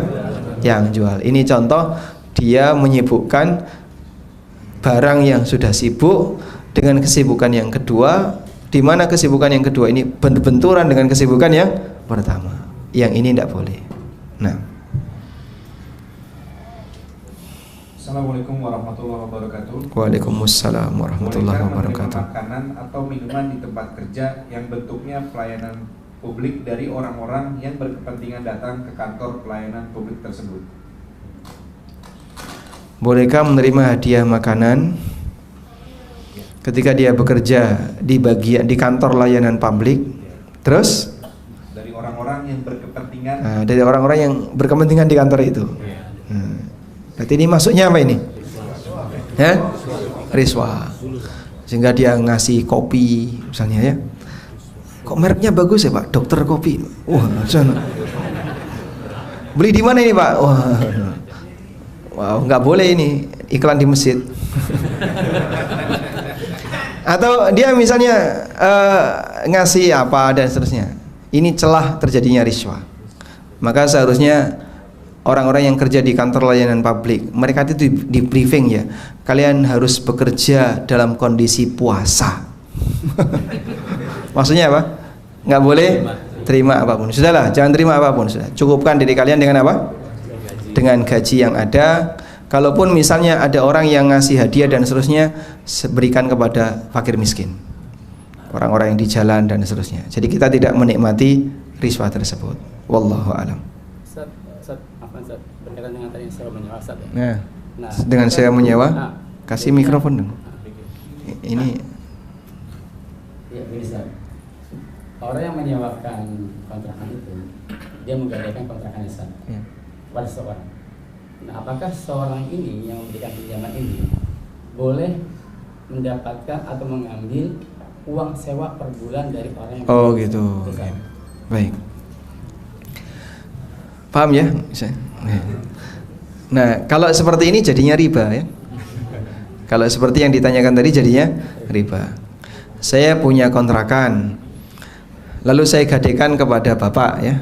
Yang jual. Ini contoh dia menyibukkan barang yang sudah sibuk dengan kesibukan yang kedua, di mana kesibukan yang kedua ini benturan dengan kesibukan yang pertama. Yang ini tidak boleh. Nah. Assalamualaikum warahmatullahi wabarakatuh. Waalaikumsalam warahmatullahi wabarakatuh. Makanan atau minuman di tempat kerja yang bentuknya pelayanan publik dari orang-orang yang berkepentingan datang ke kantor pelayanan publik tersebut. Bolehkah menerima hadiah makanan ketika dia bekerja di bagian di kantor layanan publik? Terus dari orang-orang yang berkepentingan. Dari orang-orang yang berkepentingan di kantor itu. Berarti ini masuknya apa ini? Ya? Riswah. Sehingga dia ngasih kopi misalnya ya. Kok mereknya bagus ya Pak? Dokter Kopi. Wah, sana. Beli di mana ini Pak? Wah. Wow, nggak boleh ini iklan di masjid. Atau dia misalnya ngasih apa dan seterusnya. Ini celah terjadinya riswah. Maka seharusnya orang-orang yang kerja di kantor layanan publik, mereka itu di briefing ya. Kalian harus bekerja dalam kondisi puasa. Maksudnya apa? Nggak boleh terima apapun. Sudahlah, jangan terima apapun. Sudah. Cukupkan diri kalian dengan apa? Dengan gaji yang ada. Kalaupun misalnya ada orang yang ngasih hadiah dan seterusnya, berikan kepada fakir miskin, orang-orang yang di jalan dan seterusnya. Jadi kita tidak menikmati riswah tersebut. Wallahu a'lam. Berkaitan dengan tadi yang saya menyewa Ustaz ya. Nah, dengan saya menyewa, kasih mikrofon dong. Ini ya, bisa. Orang yang menyewakan kontrakan itu, dia menggadaikan kontrakan Ustaz pada seorang. Nah, apakah seorang ini yang memberikan pinjaman ini boleh mendapatkan atau mengambil uang sewa per bulan dari orang yang gitu. Baik. Paham ya? Nah, kalau seperti ini jadinya riba ya. Kalau seperti yang ditanyakan tadi jadinya riba. Saya punya kontrakan, lalu saya gadaikan kepada bapak ya.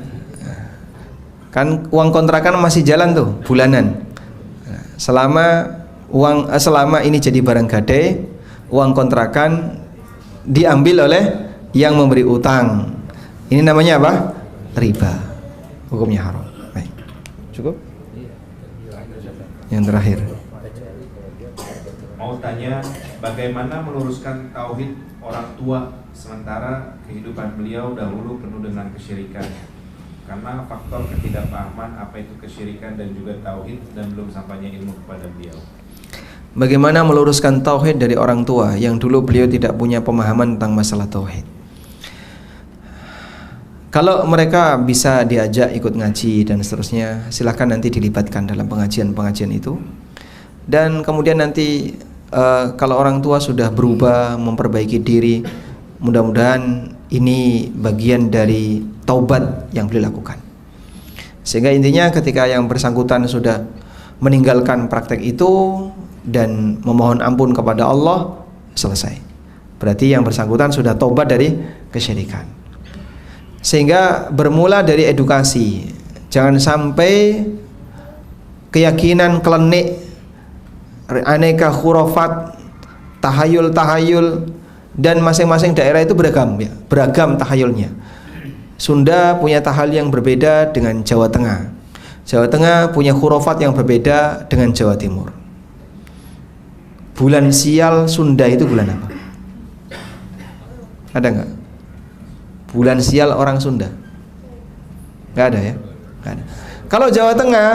Kan uang kontrakan masih jalan tuh bulanan. Selama ini jadi barang gadai, uang kontrakan diambil oleh yang memberi utang. Ini namanya apa? Riba. Hukumnya haram. Baik. Cukup? Yang terakhir. Mau tanya, bagaimana meluruskan tauhid orang tua sementara kehidupan beliau dahulu penuh dengan kesyirikan? Karena faktor ketidakpahaman apa itu kesyirikan dan juga tauhid dan belum sampainya ilmu kepada beliau. Bagaimana meluruskan tauhid dari orang tua yang dulu beliau tidak punya pemahaman tentang masalah tauhid? Kalau mereka bisa diajak ikut ngaji dan seterusnya, silahkan nanti dilibatkan dalam pengajian-pengajian itu. Dan kemudian nanti kalau orang tua sudah berubah, memperbaiki diri, mudah-mudahan ini bagian dari taubat yang beliau lakukan. Sehingga intinya ketika yang bersangkutan sudah meninggalkan praktek itu dan memohon ampun kepada Allah, selesai. Berarti yang bersangkutan sudah taubat dari kesyirikan. Sehingga bermula dari edukasi. Jangan sampai keyakinan klenik, aneka khurafat, tahayul-tahayul, dan masing-masing daerah itu beragam ya, beragam tahayulnya. Sunda punya tahayul yang berbeda dengan Jawa Tengah. Jawa Tengah punya khurafat yang berbeda dengan Jawa Timur. Bulan sial Sunda itu bulan apa? Ada nggak? Bulan sial orang Sunda? Nggak ada ya? Nggak ada. Kalau Jawa Tengah,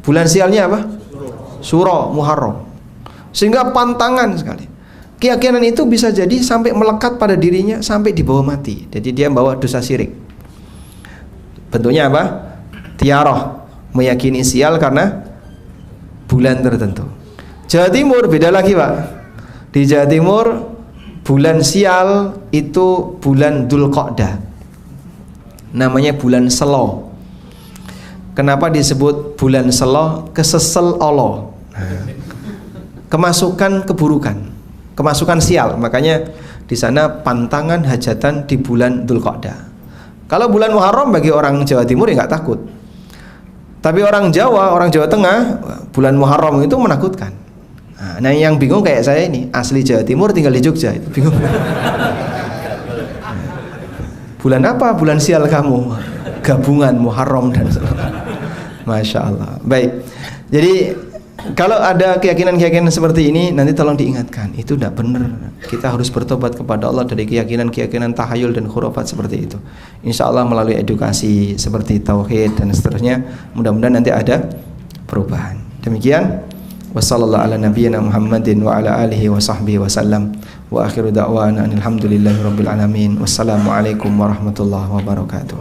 bulan sialnya apa? Suro, Muharram. Sehingga pantangan sekali. Keyakinan itu bisa jadi sampai melekat pada dirinya sampai dibawa mati. Jadi dia membawa dosa syirik. Bentuknya apa? Tiaroh, meyakini sial karena bulan tertentu. Jawa Timur beda lagi Pak. Di Jawa Timur bulan sial itu bulan Dzulqa'dah. Namanya bulan Selo. Kenapa disebut bulan Selo? Kesesel Allah. Kemasukan keburukan, kemasukan sial. Makanya di sana pantangan hajatan di bulan Dzulqa'dah. Kalau bulan Muharram bagi orang Jawa Timur ya nggak takut. Tapi orang Jawa Tengah, bulan Muharram itu menakutkan. Nah yang bingung kayak saya ini, asli Jawa Timur tinggal di Jogja, itu bingung. Bulan apa? Bulan sial kamu. Gabungan Muharram dan Masya Allah. Baik. Jadi kalau ada keyakinan-keyakinan seperti ini, nanti tolong diingatkan, itu tidak benar. Kita harus bertobat kepada Allah dari keyakinan-keyakinan tahayul dan khurafat seperti itu. Insya Allah melalui edukasi seperti tauhid dan seterusnya, mudah-mudahan nanti ada perubahan. Demikian. Wassallallahu ala nabiyyina Muhammadin wa ala alihi wa sahbihi wa sallam. Wa akhiru da'wana alhamdulillahi rabbil alamin. Wassalamualaikum warahmatullahi wabarakatuh.